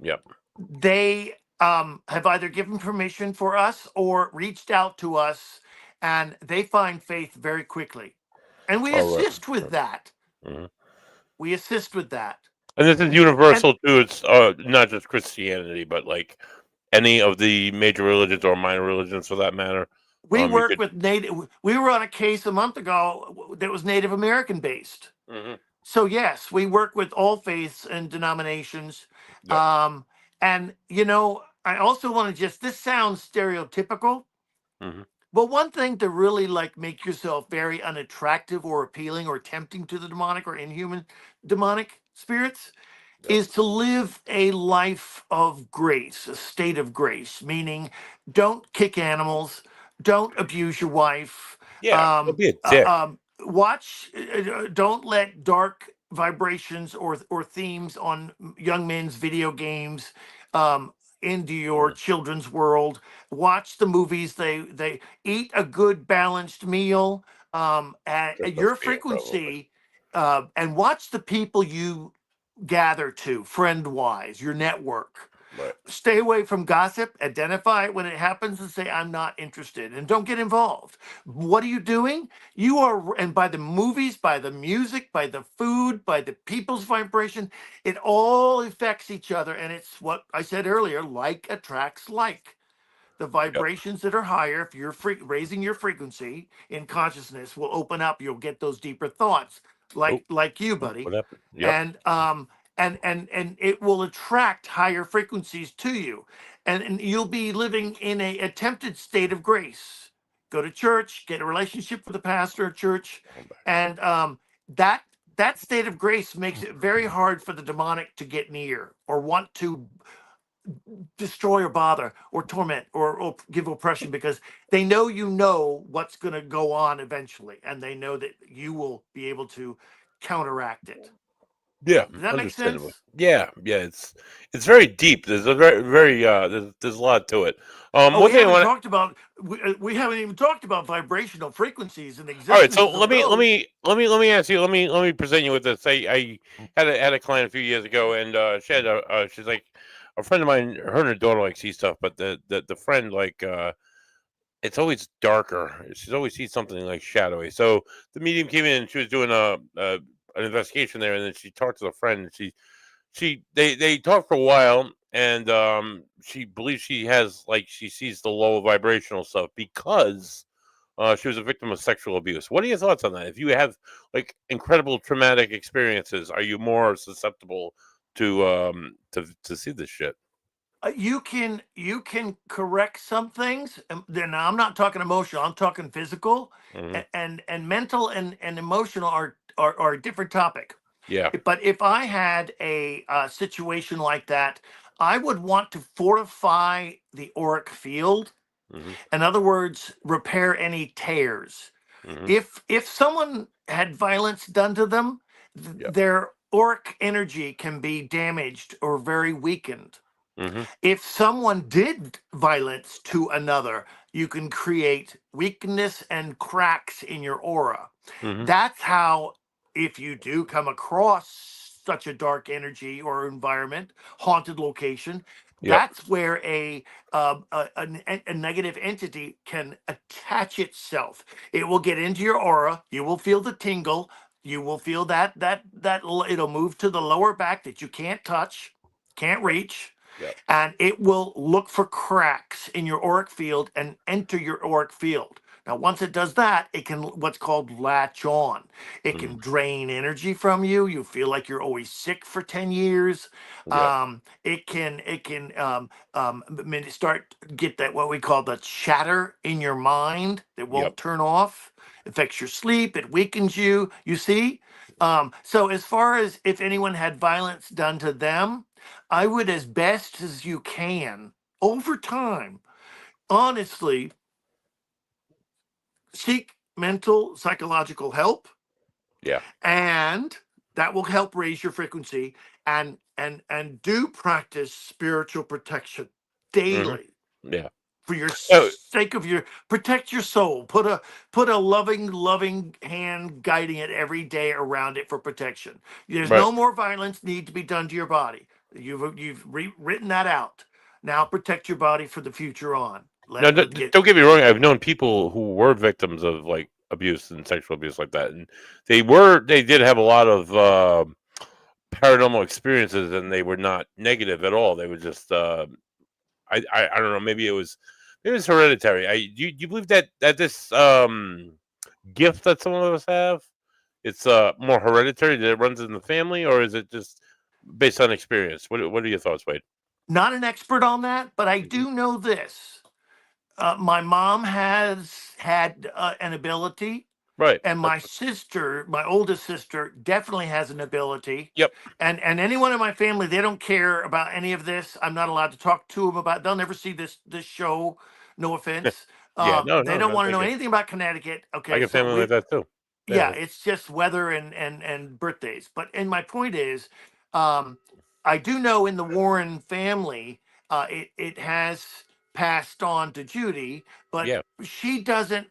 Yep. they have either given permission for us or reached out to us, and they find faith very quickly, and we All right. assist with that. Hmm. We assist with that, And this is and universal too. It's not just Christianity, but like any of the major religions or minor religions for that matter. we You work could. with native. We were on a case a month ago that was Native American based. Hmm. So yes, we work with all faiths and denominations. Yep. Um, and I also want to just, this sounds stereotypical, Hmm. but one thing to really like make yourself very unattractive or appealing or tempting to the demonic or inhuman demonic spirits Yep. is to live a life of grace, a state of grace, meaning don't kick animals, don't abuse your wife, Yeah. Don't be a dick. watch, don't let dark vibrations or themes on young men's video games um, into your Mhm. children's world. Watch the movies. They eat a good balanced meal at Just a your fear, probably. frequency, and watch the people you gather to friend wise, your network. Right. Stay away from gossip, identify it when it happens, and say, I'm not interested, and don't get involved. What are you doing? You are, and by the movies, by the music, by the food, by the people's vibration, it all affects each other. And it's what I said earlier, like attracts like. The Yep. vibrations that are higher, if you're raising your frequency in consciousness, will open up. You'll get those deeper thoughts, Oh, like you, buddy, what happened? Yep. and and it will attract higher frequencies to you, and you'll be living in a attempted state of grace. Go to church, get a relationship with a pastor at church, I'm back. and that that state of grace makes it very hard for the demonic to get near or want to destroy or bother or torment or give oppression, because they know what's going to go on eventually, and they know that you will be able to counteract it. Yeah, Does that make understandably. sense? Yeah. It's very deep. There's a very there's a lot to it. Oh, One we thing I haven't want. talked about we haven't even talked about vibrational frequencies and the All right, so existences of those. let me ask you. Let me present you with this. I had a client a few years ago, and she had she's like a friend of mine. Her and her daughter like see stuff, but the friend like it's always darker. She's always sees something like shadowy. So the medium came in and she was doing a an investigation there, and then she talked to the friend, and they talked for a while, and she believes she has like she sees the low vibrational stuff because she was a victim of sexual abuse. What are your thoughts on that? If you have like incredible traumatic experiences, are you more susceptible to see this shit? You can correct some things. Then I'm not talking emotional. I'm talking physical, Hmm. and mental and emotional are a different topic. Yeah. But if I had a situation like that, I would want to fortify the auric field. Hmm. In other words, repair any tears. Hmm. If someone had violence done to them, Yep. their auric energy can be damaged or very weakened. Hmm. If someone did violence to another, you can create weakness and cracks in your aura. Hmm. That's how if you do come across such a dark energy or environment, haunted location, Yep. that's where a negative entity can attach itself. It will get into your aura. You will feel the tingle. You will feel it'll move to the lower back that you can't touch, can't reach, Yep. and it will look for cracks in your auric field and enter your auric field. Now, once it does that, it can what's called latch on. It Mm. can drain energy from you. You feel like you're always sick for 10 years. Yep. Start get that what we call the chatter in your mind that Yep. won't turn off. Affects your sleep. It weakens you. You see. So as far as if anyone had violence done to them, I would, as best as you can, over time, honestly, seek mental, psychological help, Yeah. and that will help raise your frequency. And do practice spiritual protection Hmm. daily Yeah. for your Oh, sake of your protect your soul. Put a loving hand guiding it every day around it for protection. There's right. no more violence need to be done to your body. Written that out. Now protect your body for the future on. No, Get don't get me wrong. I've known people who were victims of like abuse and sexual abuse like that, and they did have a lot of paranormal experiences, and they were not negative at all. They were just I don't know. Maybe it's hereditary. Do you believe that this gift that some of us have, it's more hereditary, that it runs in the family, or is it just based on experience? What are your thoughts, Wade? not an expert on that, but I Hmm. do know this. My mom has had an ability, Right. and That's my sister, my oldest sister, definitely has an ability. yep. And anyone in my family, they don't care about any of this. I'm not allowed to talk to them about. They'll never see this show. No offense. Yeah. No. They No. don't No. want to Thank know you. anything about Connecticut. I Okay, get so family like that too. yeah, Yeah. it's just weather and birthdays. And my point is, um, I do know in the Warren family, it has passed on to Judy, but Yeah. she doesn't.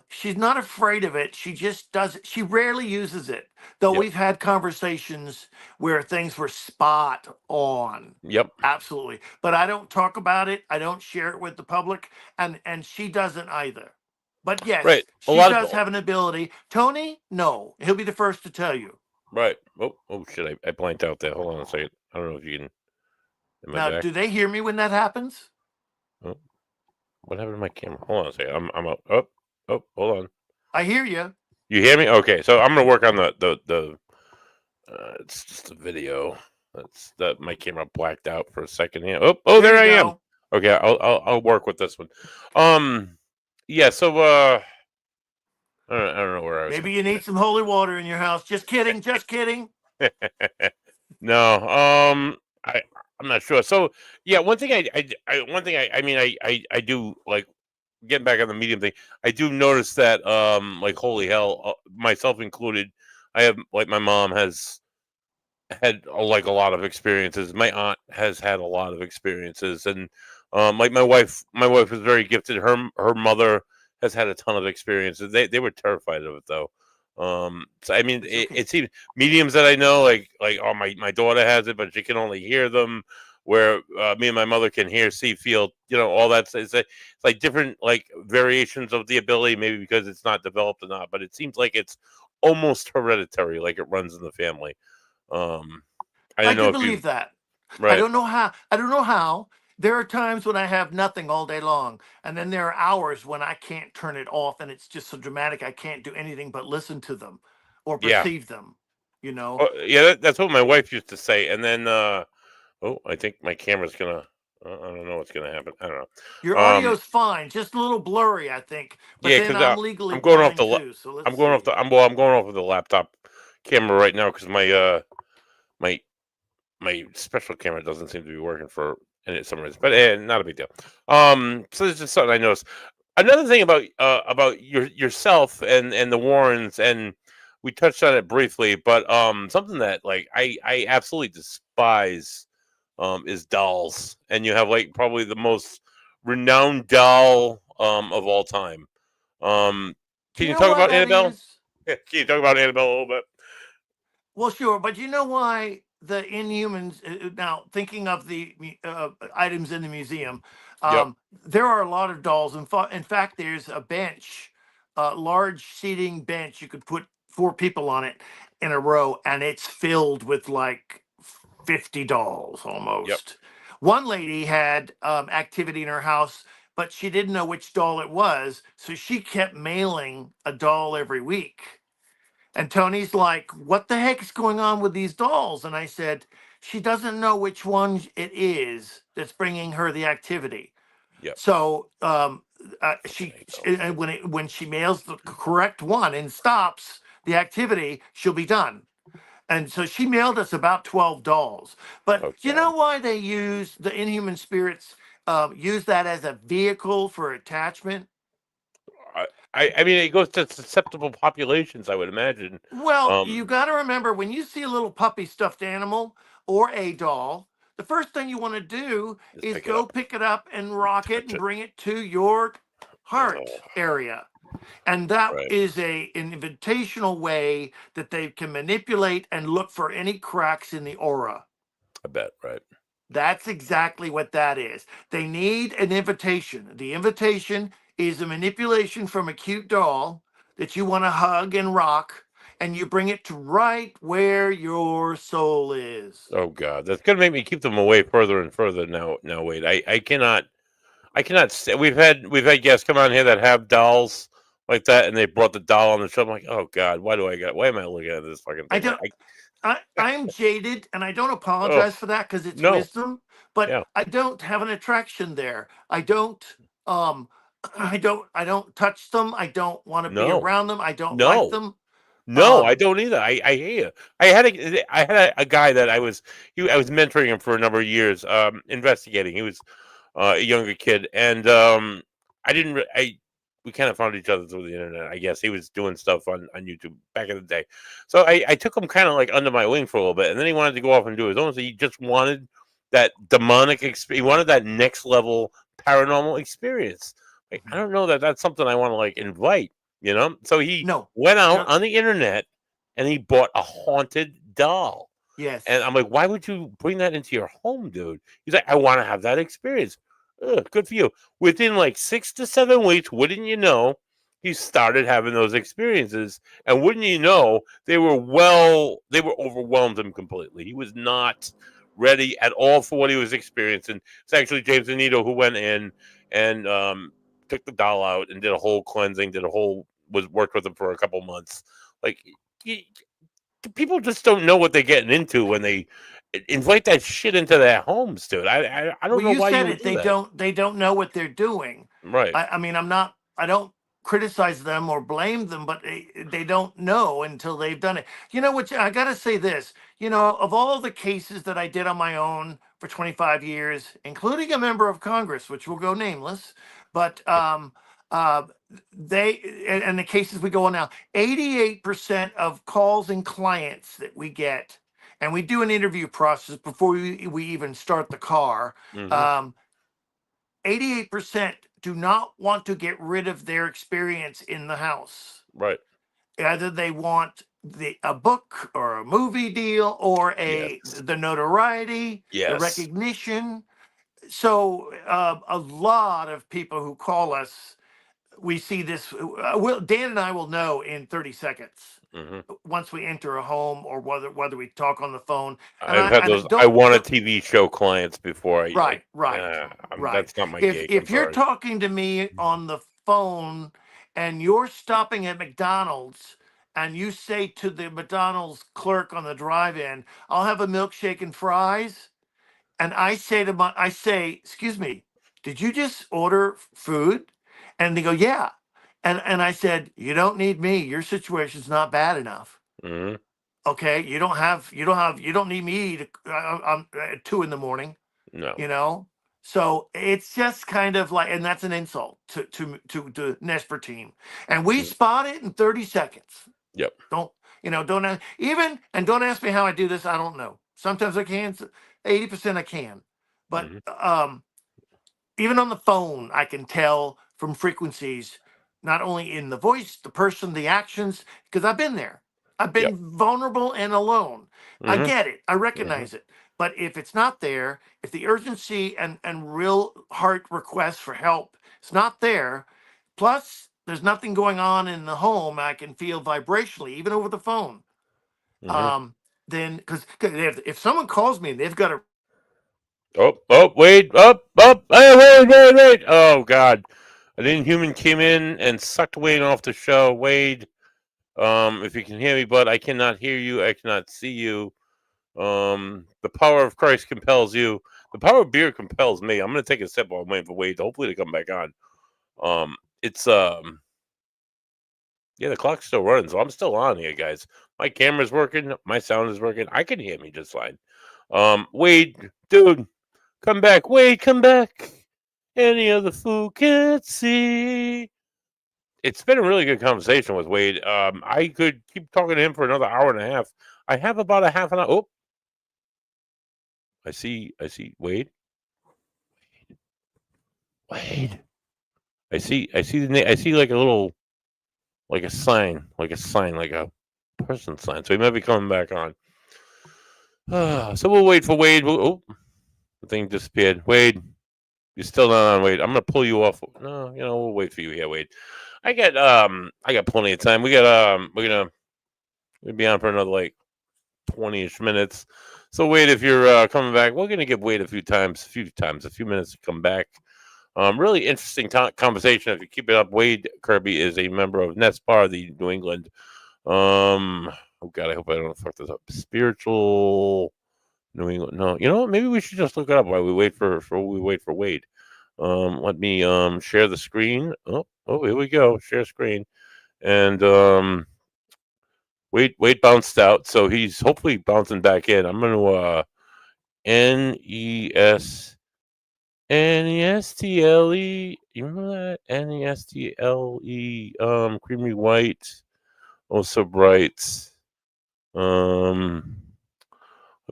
She's not afraid of it. She just does. She rarely uses it, though. Yep. We've had conversations where things were spot on. Yep. Absolutely, but I don't talk about it. I don't share it with the public, and she doesn't either. But Right. yes, A she lot of does have an ability. Tony, no, he'll be the first to tell you. right. Oh shit! I blanked out there. Hold on a second. I don't know if you can. Am I Now, back? do they hear me when that happens? Oh, what happened to my camera? Hold on a second. I'm up. Oh, hold on. I hear you. You hear me? Okay. So I'm gonna work on the. It's just a video. That's that my camera blacked out for a second here. Oh, There there you I am. go. Okay, I'll work with this one. Yeah. So I don't know where I was Maybe you need some holy water in your house. Just kidding. Just kidding. going. No, I'm not sure. So yeah, one thing I mean I do like getting back on the medium thing. I do notice that like holy hell, myself included, I have like my mom has had like a lot of experiences. My aunt has had a lot of experiences, and like my wife was very gifted. Her mother has had a ton of experiences. They were terrified of it though. So I mean, It's okay. it seems mediums that I know, like oh my daughter has it, but she can only hear them. Where me and my mother can hear, see, feel, all that. It's like different like variations of the ability, maybe because it's not developed or not. But it seems like it's almost hereditary, like it runs in the family. Um, I I didn't do know if you believe that. I right. don't know how. I don't know how. There are times when I have nothing all day long, and then there are hours when I can't turn it off, and it's just so dramatic I can't do anything but listen to them or Yeah. perceive them. You know, Oh, yeah, that's what my wife used to say. And then oh, I think my camera's gonna I don't know what's gonna happen. I don't your know. audio's fine, just a little blurry, I think. But Yeah, then because I'm legally I'm going off blind too, so let's I'm going off see. the I'm going off of the laptop camera right now because my my special camera doesn't seem to be working for some reason. But not a big deal. So it's just something I noticed. Another thing about yourself and the Warrens, and we touched on it briefly, but something that like I absolutely despise is dolls, and you have like probably the most renowned doll of all time. Um, Do can you you know talk why about that Annabelle? is? Can you talk about Annabelle a little bit? Well, sure, but you know why the Inhumans? Now, thinking of the items in the museum, Yep. there are a lot of dolls. In fact, there's a bench, a large seating bench. You could put 4 people on it in a row, and it's filled with like 50 dolls Yep. almost. One lady had activity in her house, but she didn't know which doll it was, so she kept mailing a doll every week. And Tony's like, "What the heck is going on with these dolls?" And I said, "She doesn't know which one it is that's bringing her the activity." Yep. So Fucking hate dolls, and dude. when she mails the correct one and stops the activity, she'll be done. And so she mailed us about 12 dolls. But Oh you God. know why they use the Inhuman Spirits? Use that as a vehicle for attachment. I, I mean, it goes to susceptible populations, I would imagine. Well, you Um, got to remember when you see a little puppy stuffed animal or a doll, the first thing you want to do just is pick it go up, pick it up and rock it touch and it. bring it to your heart Oh, area. And that right. is an invitational way that they can manipulate and look for any cracks in the aura. I bet. Right. That's exactly what that is. They need an invitation. The invitation is a manipulation from a cute doll that you want to hug and rock, and you bring it to right where your soul is. Oh God, that's gonna make me keep them away further and further. Now, wait. I cannot. We've had guests come on here that have dolls like that, and they brought the doll on the show. I'm like, oh God, why do I got? Why am I looking at this fucking I thing? don't. I'm jaded, and I don't Oh apologize for that because it's no, wisdom. But yeah, I don't have an attraction there. I don't. Um, I don't touch them. I don't want to be no, around them. I don't like no. them. No, I Um, don't either. I hear you. I had a guy that I was mentoring him for a number of years, investigating. He was a younger kid, and I didn't. I we kind of found each other through the internet. I guess he was doing stuff on YouTube back in the day, so I took him kind of like under my wing for a little bit, and then he wanted to go off and do his own. So he just wanted that demonic experience. He wanted that next level paranormal experience. Like I don't know that that's something I want to like invite. So he no, went out no, on the internet and he bought a haunted doll. And yes. I'm like, why would you bring that into your home, dude? He's like, I want to have that experience. Ugh, good for you. Within like 6 to 7 weeks, wouldn't you know, he started having those experiences. And wouldn't you know, they were overwhelmed him completely. He was not ready at all for what he was experiencing. It's actually James Anito who went in and took the doll out and did a whole cleansing, was worked with him for a couple months. Like, people just don't know what they're getting into when they invite that shit into their homes, dude. I don't Well, know you why you said would it. do that. They don't know what they're doing. Right. I mean, I'm not. I don't criticize them or blame them, but they don't know until they've done it. You know what? I got to say this. Of all the cases that I did on my own for 25 years, including a member of Congress, which will go nameless, but uh, and the cases we go on now, 88% of calls and clients that we get, and we do an interview process before we even start the car. Hmm. Um, 88% do not want to get rid of their experience in the house. Right. Either they want a book or a movie deal or Yes. the notoriety, the Yes. recognition. So a lot of people who call us, we see this. Dan and I will know in 30 seconds Hmm. once we enter a home or whether we talk on the phone. And I've I had those. and I don't want a TV show clients before. Right, right, right. That's not my If gig. I'm if you're sorry. talking to me on the phone and you're stopping at McDonald's and you say to the McDonald's clerk on the drive-in, "I'll have a milkshake and fries," and I say, "Excuse me, did you just order food?" And they go, "Yeah." And I said, "You don't need me. Your situation's not bad enough. Hmm. Okay? You don't need me to I'm at 2 in the morning." No. So it's just kind of like, and that's an insult to Nesper team, and we Mm. spot it in 30 seconds. Yep. Don't don't don't ask me how I do this. I don't know. Sometimes I can. 80% I can, but Hmm. even on the phone I can tell from frequencies not only in the voice, the person, the actions, because I've been there. I've Yep. been vulnerable and alone. I Hmm. get it. I Hmm. recognize it. But if it's not there, if the urgency and real heart request for help is not there, plus there's nothing going on in the home, I can feel vibrationally, even over the phone. Hmm. Then because if someone calls me and they've got a Wait, hey, wait. Oh, God. An inhuman came in and sucked Wade off the show. Wade, if you can hear me, but I cannot hear you. I cannot see you. The power of Christ compels you. The power of beer compels me. I'm going to take a sip while I'm waiting for Wade, hopefully to come back on. It's, yeah, the clock's still running, so I'm still on here, guys. My camera's working. My sound is working. I can hear me just fine. Wade, dude, come back. Wade, come back. Any other fool can see. It's been a really good conversation with Wade. I could keep talking to him for another hour and a half. I have about a half an hour. Oh, I see. Wade. Wade. I see the name. I see like a little, like a sign, like a person sign. So he might be coming back on. So we'll wait for Wade. Oh, the thing disappeared. Wade, you're still not on. Wade, I'm gonna pull you off. No, we'll wait for you here, Wade. I got plenty of time. We'll be on for another like 20ish minutes. So Wade, if you're coming back, we're gonna give Wade a few minutes to come back. Really interesting conversation. If you keep it up, Wade Kirby is a member of NESPAR, the New England. Oh God, I hope I don't fuck this up. Spiritual New England. No, you know what? Maybe we should just look it up while we wait for Wade. Let me share the screen. Here we go. Share screen. And Wade bounced out, so he's hopefully bouncing back in. I'm gonna NES NESTLE. You remember that? NESTLE. Creamy white. Oh, so bright. Um,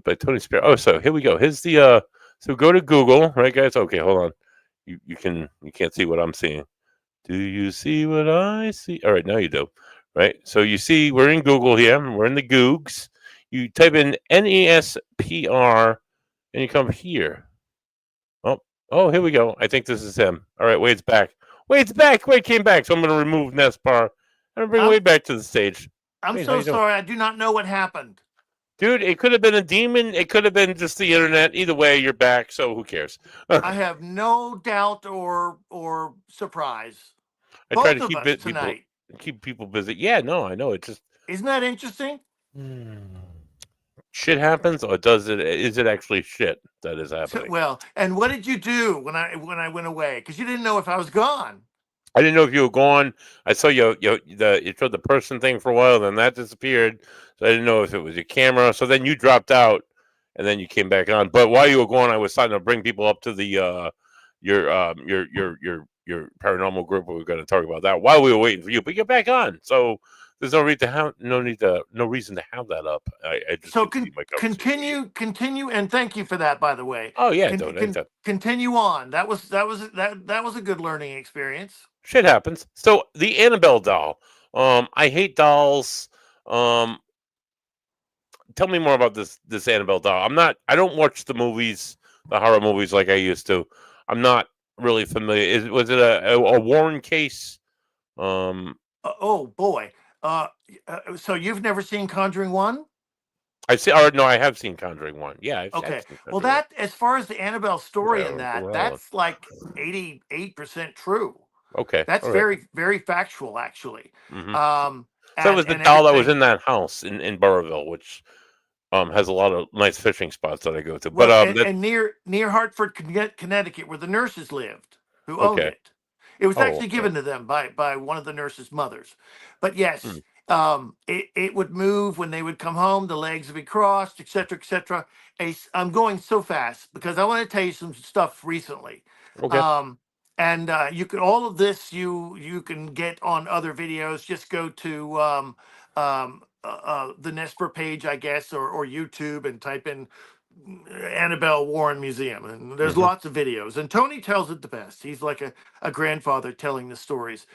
by Tony Spear. Oh, so here we go. Here's the So go to Google, right, guys? Okay, hold on. You can't see what I'm seeing. Do you see what I see? All right, now you do. Right. So you see we're in Google here. We're in the Googs. You type in NESPR and you come here. Oh, here we go. I think this is him. All right, Wade's back. Wade's back. Wade came back. So I'm going to remove Nespar. I'm going to bring I'm Wade back to the stage. I'm Wade, how so you doing? sorry. I do not know what happened. Dude, it could have been a demon. It could have been just the internet. Either way, you're back. So who cares? I have no doubt or surprise. I try to Both of us tonight. keep people busy. Yeah, no, I know. It just Isn't that interesting? shit happens, or does it? Is it actually shit that is So, happening? well, and what did you do when I went away? Because you didn't know if I was gone. I didn't know if you were gone. I saw you showed the person thing for a while, then that disappeared. So I didn't know if it was your camera. So then you dropped out, and then you came back on. But while you were gone, I was starting to bring people up to the your paranormal group. We were going to talk about that while we were waiting for you. But you're back on, so there's no reason to have that up. I just So continue my conversation with you. continue, and thank you for that, by the way. Oh yeah, don't anytime. Continue on. That was a good learning experience. Shit happens. So the Annabelle doll. I hate dolls. Um, Tell me more about this Annabelle doll. I don't watch the movies, the horror movies like I used to. I'm not really familiar. Was it a Warren case? Um, Oh boy. So you've never seen Conjuring 1? no, I have seen Conjuring 1. Yeah, I've Okay. seen Well, Conjuring 1. that as far as the Annabelle story in Yeah, that, well, that's like 88% true. okay, That's all right. very, very factual, actually. Hmm. Um, So it was the and doll that was everything. in that house in Burrville, which has a lot of nice fishing spots that I go to. But Well, that and near Hartford, Connecticut, where the nurses lived, who owned okay. it. It was Oh, actually okay. given to them by one of the nurses' mothers. But Hmm. yes, it would move when they would come home. The legs would be crossed, etc., etc. I'm going so fast because I want to tell you some stuff recently. Okay. Um, and you can all of this you can get on other videos. Just go to the Nesper page, I guess, or YouTube, and type in Annabelle Warren Museum, and there's Hmm. lots of videos. And Tony tells it the best. He's like a grandfather telling the stories.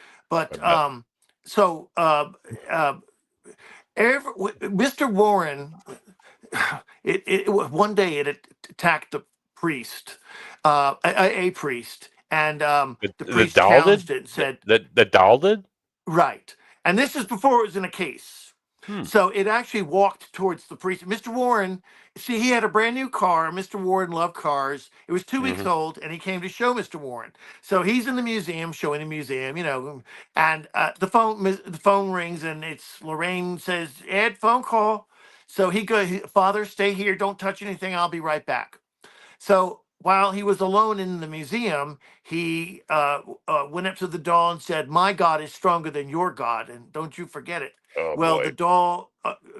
I But bet. so uh, Mr. Warren, one day it attacked the priest, a priest, and the The priest doll did. challenged it and The, said, the the doll did. right. And this is before it was in a case. Hmm. So it actually walked towards the priest. Mr. Warren, see, he had a brand new car. Mr. Warren loved cars. It was 2 weeks Hmm. old, and he came to show Mr. Warren. So he's in the museum, showing the museum, and the phone rings, and it's Lorraine says, Ed, phone call. So he goes, Father, stay here. Don't touch anything. I'll be right back. So while he was alone in the museum, he went up to the doll and said, My God is stronger than your God, and don't you forget it. Oh Well, boy. the doll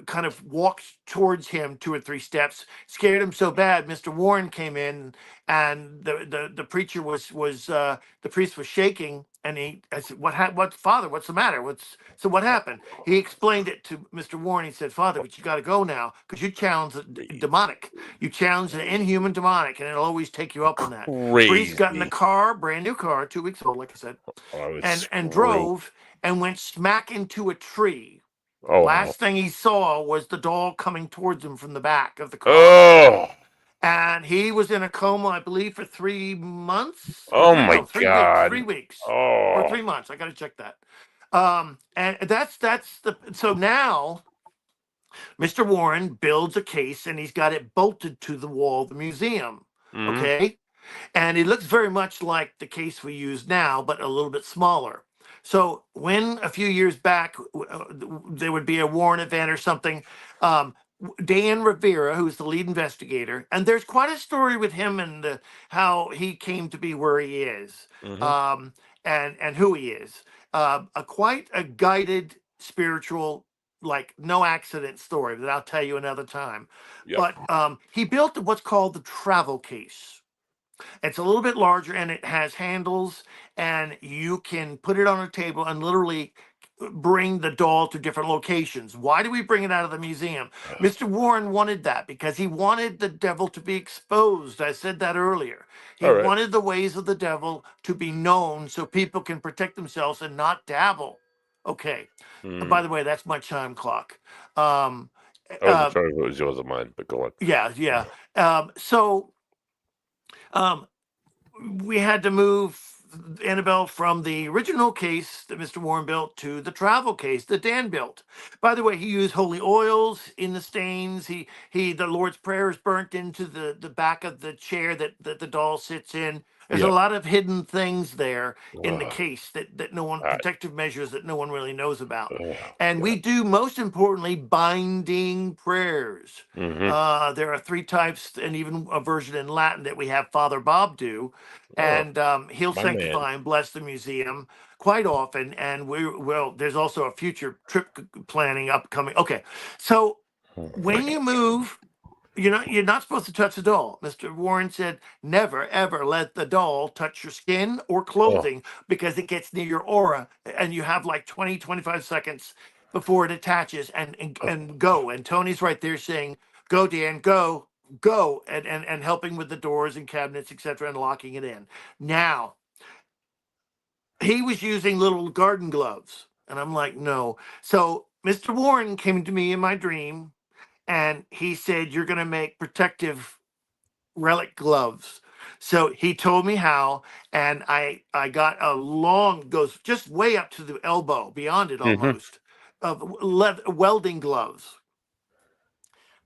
kind of walked towards him 2 or 3 steps, scared him so bad. Mr. Warren came in, and the preacher was the priest was shaking, and I said, What, Father? What's the matter? What happened? He explained it to Mr. Warren. He said, Father, but you got to go now because you challenged the demonic. You challenge the inhuman demonic, and it'll always take you up on that. Priest got in the Crazy. car, brand new car, 2 weeks old, like I said, I was and screwed. drove and went smack into a tree. Oh wow. Last thing he saw was the doll coming towards him from the back of the car. Oh. And he was in a coma, I believe, for 3 months or Oh three, my no, 3 weeks, God. 3 weeks or Oh. 3 months. I got to check that. And so now Mr. Warren builds a case and he's got it bolted to the wall of the museum. Hmm. Okay. And it looks very much like the case we use now, but a little bit smaller. So when a few years back there would be a Warren event or something, um, Dan Rivera, who's the lead investigator, and there's quite a story with him and how he came to be where he is, Hmm. um, and who he is. A quite a guided spiritual, like no accident story that I'll tell you another time. Yep. But he built what's called the travel case. It's a little bit larger and it has handles, and you can put it on a table and literally bring the doll to different locations. Why do we bring it out of the museum? Mr. Warren wanted that because he wanted the devil to be exposed. I said that earlier. He All right. wanted the ways of the devil to be known so people can protect themselves and not dabble. Okay. Mm. By the way, that's my chime clock. Um, I wasn't uh, sure if it was yours or mine, but go on. yeah, yeah. So um, we had to move Annabelle from the original case that Mr. Warren built to the travel case that Dan built. By the way, he used holy oils in the stains. The Lord's Prayer is burnt into the back of the chair that the doll sits in. There's a Yep. lot of hidden things there in the Ugh. case that no one, All right. protective measures that no one really knows about. Oh And God. we do, most importantly, binding prayers. Hmm. There are 3 types, and even a version in Latin that we have Father Bob do, Oh, and he'll my man. sanctify and bless the museum quite often. And we will. There's also a future trip planning upcoming. Okay, so Oh, when you move, you're not supposed to touch the doll. Mr. Warren said, never ever let the doll touch your skin or oh, clothing because it gets near your aura, and you have like 20-25 seconds before it attaches and go. And Tony's right there saying, "Go, Dan, go," and helping with the doors and cabinets, etc., and locking it in. Now he was using little garden gloves, and I'm like, no. So Mr. Warren came to me in my dream, and he said, "You're going to make protective relic gloves." So he told me how, and I got a long, goes just way up to the elbow, beyond it hmm. almost, of welding gloves.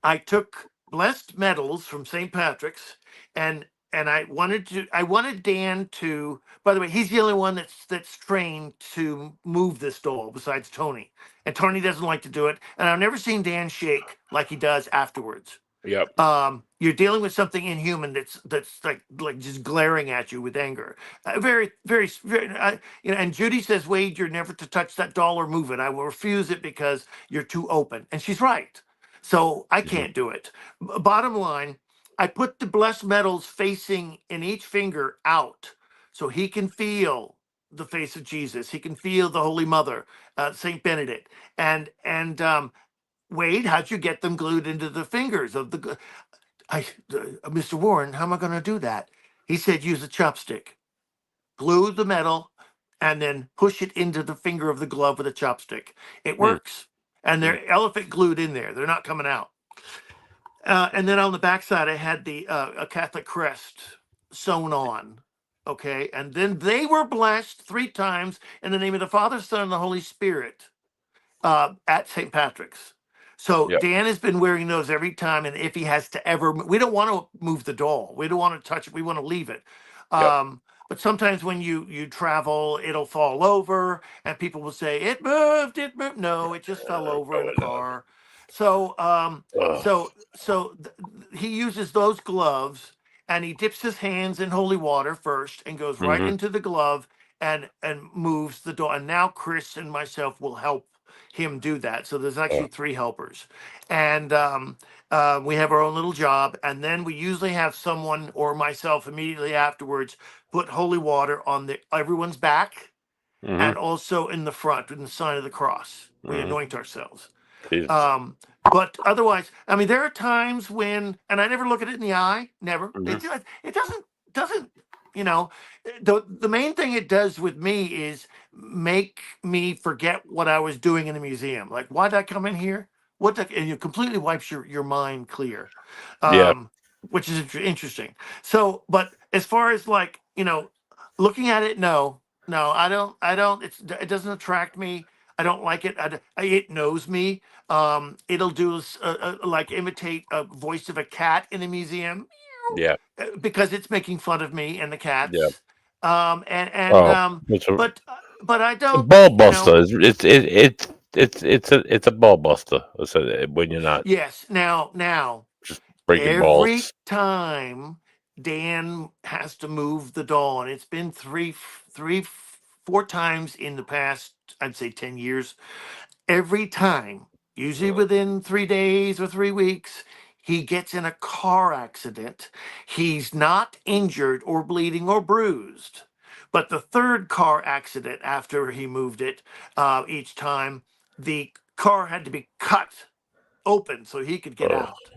I took blessed medals from St. Patrick's, and I wanted Dan to, by the way, he's the only one that's trained to move this doll besides Tony. And Tony doesn't like to do it. And I've never seen Dan shake like he does afterwards. Yep. You're dealing with something inhuman that's like just glaring at you with anger. Very, very, very, and Judy says, Wade, you're never to touch that doll or move it. I will refuse it because you're too open. And she's right. So I Hmm. can't do it. Bottom line, I put the blessed metals facing in each finger out so he can feel the face of Jesus. He can feel the Holy Mother, Saint Benedict. And Wade, how'd you get them glued into the fingers of the? Mr. Warren, how am I going to do that? He said, use a chopstick, glue the metal, and then push it into the finger of the glove with a chopstick. It Hmm. works. And they're elephant glued in there. They're not coming out. And then on the backside, I had the a Catholic crest sewn on. Okay. And then they were blessed 3 times in the name of the Father, Son, and the Holy Spirit at St. Patrick's. So Yep. Dan has been wearing those every time, and if he has to ever, we don't want to move the doll. We don't want to touch it. We want to leave it. Yep. But sometimes when you travel, it'll fall over, and people will say it moved. It moved. No, it just fell over in a car. So he uses those gloves, and he dips his hands in holy water first, and goes right Mm-hmm. into the glove and moves the doll. And now Chris and myself will help him do that. So there's actually 3 helpers, and we have our own little job. And then we usually have someone or myself immediately afterwards put holy water on everyone's back Mm-hmm. and also in the front in the sign of the cross. We Mm-hmm. anoint ourselves. Jesus. Um, but otherwise, I mean, there are times when, and I never look at it in the eye. Never. Mm-hmm. It doesn't. You know, the main thing it does with me is make me forget what I was doing in the museum. Like, why did I come in here? And it completely wipes your mind clear, Yeah. um, which is interesting. So, but as far as like looking at it, no, I don't. It doesn't attract me. I don't like it. It knows me. It'll do like imitate a voice of a cat in a museum Yeah. because it's making fun of me and the Yeah. cats. And Oh, it's a but I it's a don't. ball You know. buster. It's a ball buster. So when you're not Yes. Now just breaking every balls. time Dan has to move the doll, and it's been 4 times in the past, I'd say 10 years. Every time, usually within 3 days or 3 weeks, he gets in a car accident. He's not injured or bleeding or bruised. But the third car accident after he moved it, each time, the car had to be cut open so he could get Oh, out.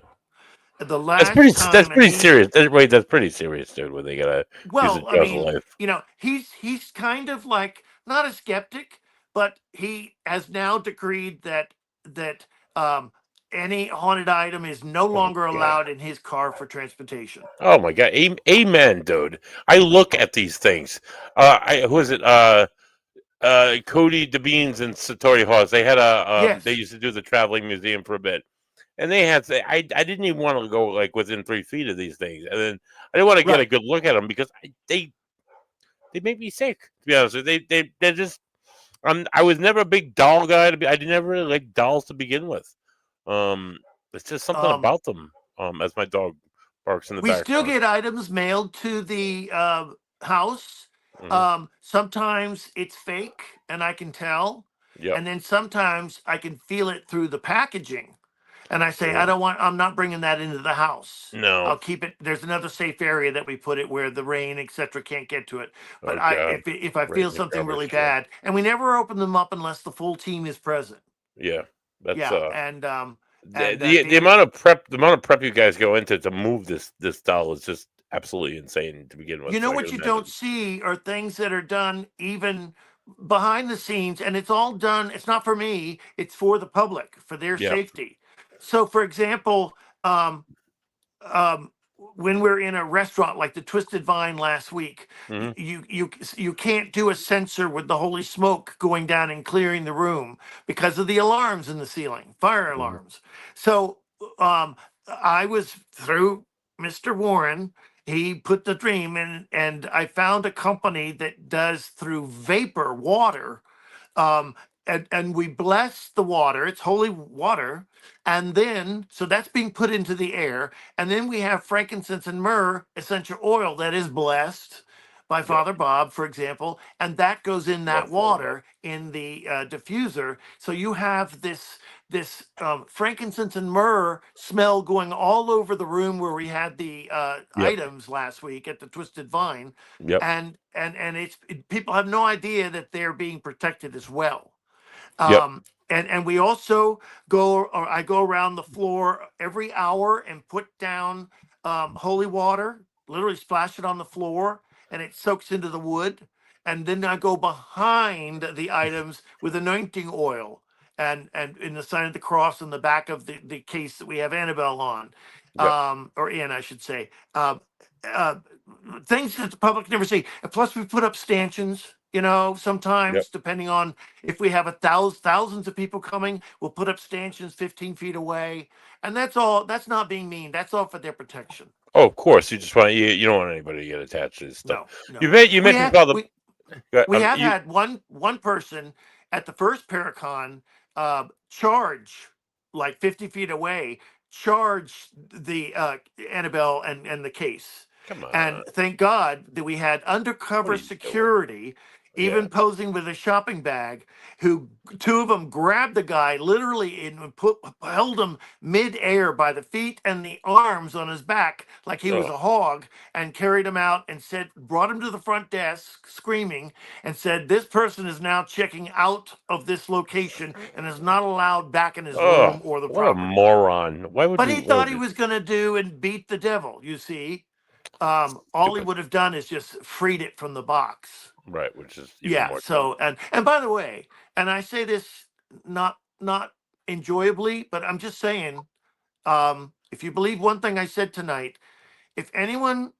The last that's time, and pretty he serious. Wait, that's pretty serious, dude. When they gotta use the Well, I jaws of mean, life. he's kind of like not a skeptic, but he has now decreed that um, any haunted item is no Oh longer god. allowed in his car for transportation. Oh my god. Amen, dude. I look at these things. Who is it? Cody DeBeans and Satori Hawes. They had they Yes. used to do the traveling museum for a bit. And they had I didn't even want to go like within 3 feet of these things. And then I didn't want to get a Right. good look at them because they make me sick, to be honest with you. They're just I was never a big doll guy I did never really like dolls to begin with. Um it's just something Um, about them. As my dog barks in the we still background. get items mailed to the house. Hmm. Sometimes it's fake, and I can tell, Yep. and then sometimes I can feel it through the packaging. And I say, Mm. I'm not bringing that into the house. No. I'll keep it. There's another safe area that we put it where the rain, etc., can't get to it. But Oh god. if I Right feel in the something really garbage can. bad, and we never open them up unless the full team is present. Yeah. That's Yeah, the Dan, amount of prep you guys go into to move this doll is just absolutely insane to begin with. So I can what you don't imagine. see are things that are done even behind the scenes, and it's all done. It's not for me. It's for the public, for their Yeah. safety. So, for example, um, when we're in a restaurant like the Twisted Vine last week, Hmm. you can't do a sensor with the holy smoke going down and clearing the room because of the alarms in the ceiling, fire Hmm. alarms. So um, I was through Mr. Warren. He put the dream in, and I found a company that does through vapor water, um, and we bless the water. It's holy water, and then so that's being put into the air, and then we have frankincense and myrrh essential oil that is blessed by Yep. Father Bob, for example, and that goes in Love that Father Bob. water in the diffuser. So you have this frankincense and myrrh smell going all over the room where we had the Yep. items last week at the Twisted Vine, Yep. and people have no idea that they're being protected as well. Yep. Um, and we also go, or I go around the floor every hour and put down holy water, literally splash it on the floor, and it soaks into the wood. And then I go behind the items with anointing oil and in the sign of the cross on the back of the case that we have Annabelle on, Yep. or in, I should say. Uh, Things that the public never see. And plus, we put up stanchions. Yep. Sometimes depending on if we have thousands of people coming, we'll put up stanchions 15 feet away, and that's all. That's not being mean. That's all for their protection. Oh, of course. You don't want anybody to get attached to this stuff. No, You no. bet you We mentioned have Father. we we have had one person at the first Paracon charge like 50 feet away, charge the Annabelle and the case. Come And on. thank God that we had What are undercover you doing? security, Yeah. even posing with a shopping bag, who two of them grabbed the guy literally and held him midair by the feet and the arms on his back like he was Oh, a hog, and carried him out and brought him to the front desk screaming, and said, "This person is now checking out of this location and is not allowed back in his oh, room or the what a property." moron! Why would But you? he What thought was he it? was going to do and beat the devil, you see. All he Stupid. would have done is just freed it from the box. Right, which is even Yeah. more dumb. So, and by the way, and I say this not enjoyably, but I'm just saying, if you believe one thing I said tonight, if anyone,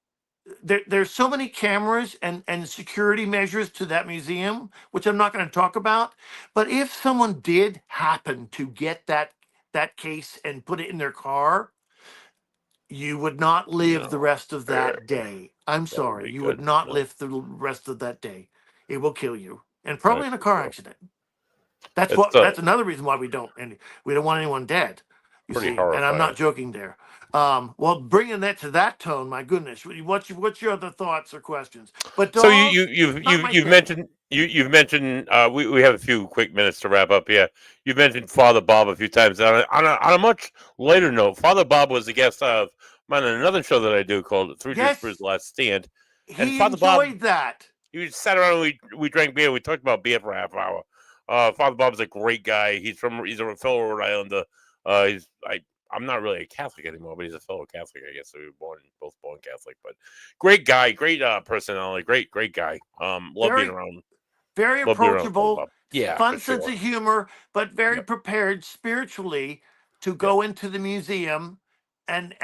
there's so many cameras and security measures to that museum, which I'm not going to talk about. But if someone did happen to get that case and put it in their car, you would not live the No, rest of that day. I'm that would sorry, be you would good. not No, live the rest of that day. It will kill you, and I probably in a think car so. accident. That's It's what. That's another reason why we don't want anyone dead. You pretty see, and I'm horrifying. not joking there. Well, bringing that to that tone, my goodness, what's your other thoughts or questions? But So dolls, not my you've thing. mentioned you've mentioned we have a few quick minutes to wrap up here. You've mentioned Father Bob a few times. On a much later note, Father Bob was a guest of mine on another show that I do called Three Jews for His Yes, Last Stand. And he Father Bob, enjoyed that. we sat around and we drank beer. We talked about beer for a half hour. Father Bob's a great guy. He's a fellow Rhode Islander. I'm not really a Catholic anymore, but he's a fellow Catholic, I guess. So we were both born Catholic, but great guy, great personality, great guy. Love being Very around. very Love being around Father approachable, Bob. Yeah, for fun sense sure. of humor, but very Yep, prepared spiritually to yep, go into the museum and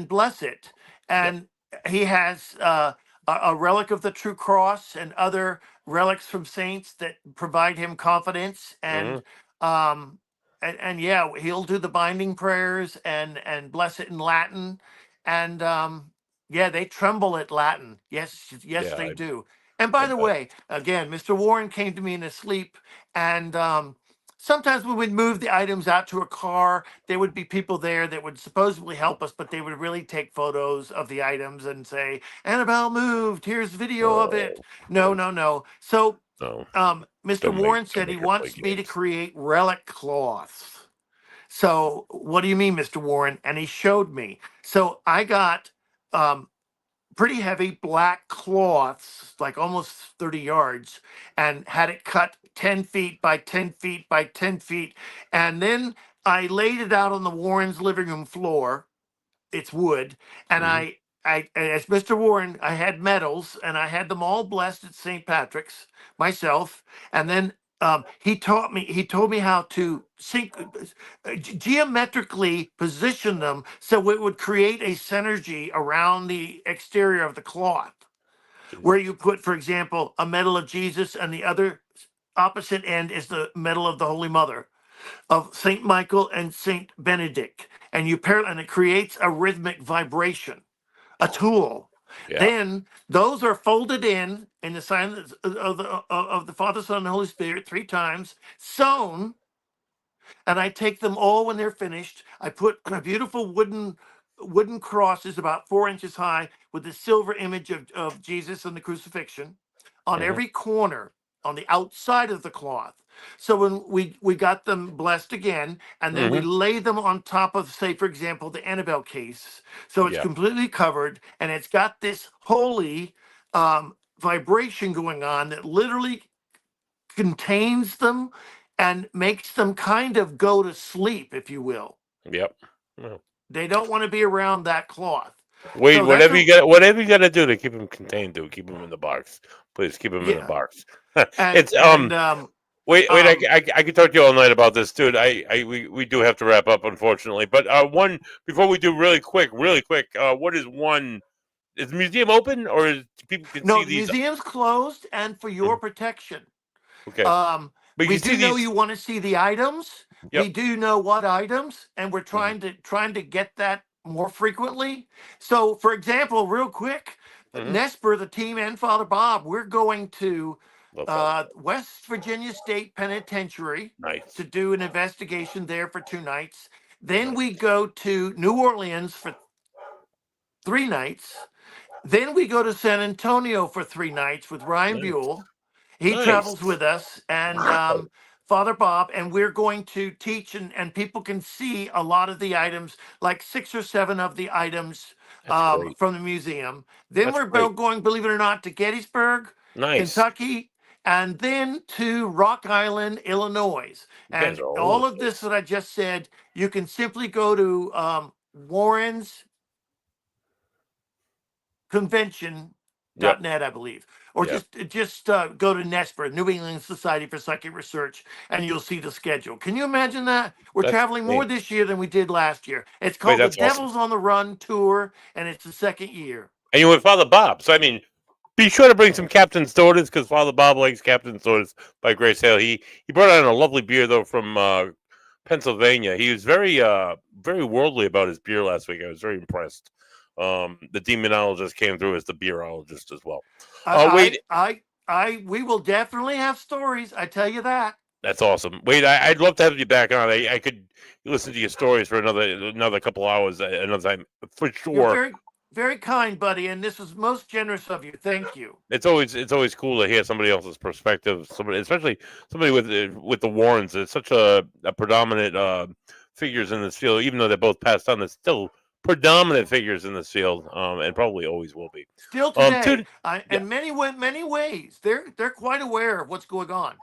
bless it. yep. And he has a relic of the true cross and other relics from saints that provide him confidence. Hmm. Um and yeah, he'll do the binding prayers and bless it in Latin. And yeah, they tremble at Latin. Yes, Yeah, they do. And by I the bet. way, again, Mr. Warren came to me in his sleep, and sometimes when we'd move the items out to a car, there would be people there that would supposedly help us, but they would really take photos of the items and say, "Annabelle moved. Here's video of it." Oh No, boy, no, no. So, no! Mr. Warren Don't said he make her play wants me to games. create relic cloths. So, what do you mean, Mr. Warren? And he showed me. So I got um, pretty heavy black cloths, like almost 30 yards, and had it cut 10 feet by 10 feet by 10 feet. And then I laid it out on the Warren's living room floor. It's wood. And Hmm. as Mr. Warren, I had medals and I had them all blessed at St. Patrick's myself. And then he told me how to geometrically position them so it would create a synergy around the exterior of the cloth, where Jesus. you put, for example, a medal of Jesus, and the other opposite end is the medal of the Holy Mother, of Saint Michael and Saint Benedict, and you pair, and it creates a rhythmic vibration, a Oh, tool. yeah. Then those are folded in the sign of the Father, Son, and Holy Spirit 3 times, sewn, and I take them all when they're finished. I put a beautiful wooden crosses about 4 inches high with the silver image of Jesus and the crucifixion on Hmm. every corner on the outside of the cloth. So when we got them blessed again, and then we Hmm. lay them on top of, say, for example, the Annabelle case. So it's Yeah. completely covered, and it's got this holy vibration going on that literally contains them and makes them kind of go to sleep, if you will. Yep. Well, They don't want to be around that cloth. wait, So that's a whatever you got to do to keep them contained, keep them in the box. Please keep them in the yeah. box. And It's and Wait, um I could talk to you all night about this, dude. We do have to wrap up, unfortunately. But one before we do, really quick. What is one? Is the museum open, or is people can no, see the these? museum's closed, and for your Mhm. protection. Okay, Um, but you we can see do know these. you want to see the items. We Yep. do know what items, and we're Hmm. trying to get that more frequently. So, for example, real quick, Hmm. Nesper, the team, and Father Bob, we're going to Love Father. West Virginia State Penitentiary to Nice, do an investigation there for 2 nights. Then nice, we go to New Orleans for 3 nights. Then we go to San Antonio for 3 nights with Ryan nice, Buell. He nice. travels with us, and Oh, Father Bob, and we're going to teach, and people can see a lot of the items, like 6 or 7 of the items that's great. from the museum. Then That's we're great. going, believe it or not, to Gettysburg, Nice. Kentucky, and then to Rock Island, Illinois. You guys And are all over all the of this place. that I just said, you can simply go to Warren's Yep. convention.net, I believe, or Yep. just go to NESPR, New England Society for Psychic Research, and you'll see the schedule. Can you imagine that? We're That's traveling more great. this year than we did last year. It's Wait, called the that's awesome. Devils on the Run Tour, and it's the second year. And you with Father Bob. So I mean, be sure to bring some Captain's Daughters because Father Bob likes Captain's Daughters by Grace Hale. He brought on a lovely beer though from Pennsylvania. He was very worldly about his beer last week. I was very impressed. The demonologist came through as the beerologist as well. Wait, We will definitely have stories. I tell you that. that's awesome. Wait, I'd love to have you back on. I could listen to your stories for another couple hours another time for You're sure. very, very kind, buddy, and this was most generous of you. Thank you. It's always cool to hear somebody else's perspective, especially somebody with the Warrens. It's such a predominant figures in this field, even though they're both passed on. There's still predominant figures in this field, and probably always will be. Still today, Two, yeah, in many ways, they're quite aware of what's going on.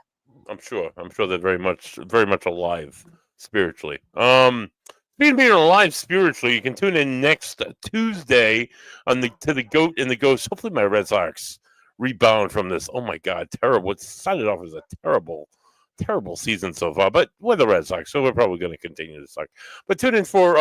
I'm sure. I'm sure they're very much alive spiritually. Speaking of being alive spiritually, you can tune in next Tuesday on the Goat and the Ghost. Hopefully, my Red Sox rebound from this. Oh my God, terrible! What started off as a terrible season so far, but we're the Red Sox, so we're probably going to continue to suck. But tune in for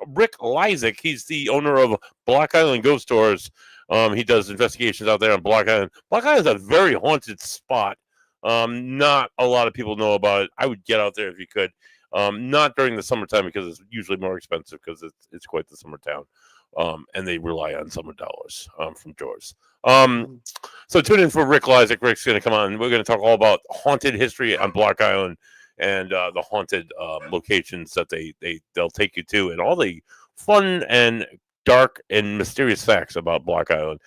Rick Lysick. He's the owner of Block Island Ghost Tours. He does investigations out there on Block Island. Block Island is a very haunted spot. Not a lot of people know about it. I would get out there if you could. Not during the summertime because it's usually more expensive because it's quite the summer town. And they rely on summer dollars from Jaws. Mhm. So tune in for Rick Lysick. Rick's going to come on. We're going to talk all about haunted history on Block Island and the haunted locations that they'll take you to, and all the fun and dark and mysterious facts about Block Island.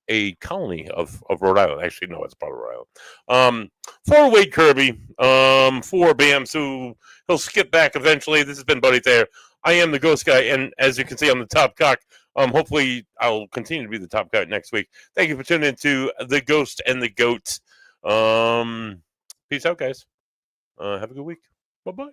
A colony of Rhode Island. Actually, no, it's part of Rhode Island. For Wade Kirby, for Bams, who he'll skip back eventually. This has been Buddy Thayer. I am the Ghost Guy, and as you can see, I'm the top cock. Hopefully, I'll continue to be the top cock next week. Thank you for tuning in to The Ghost and the Goat. Peace out, guys. Have a good week. Bye-bye.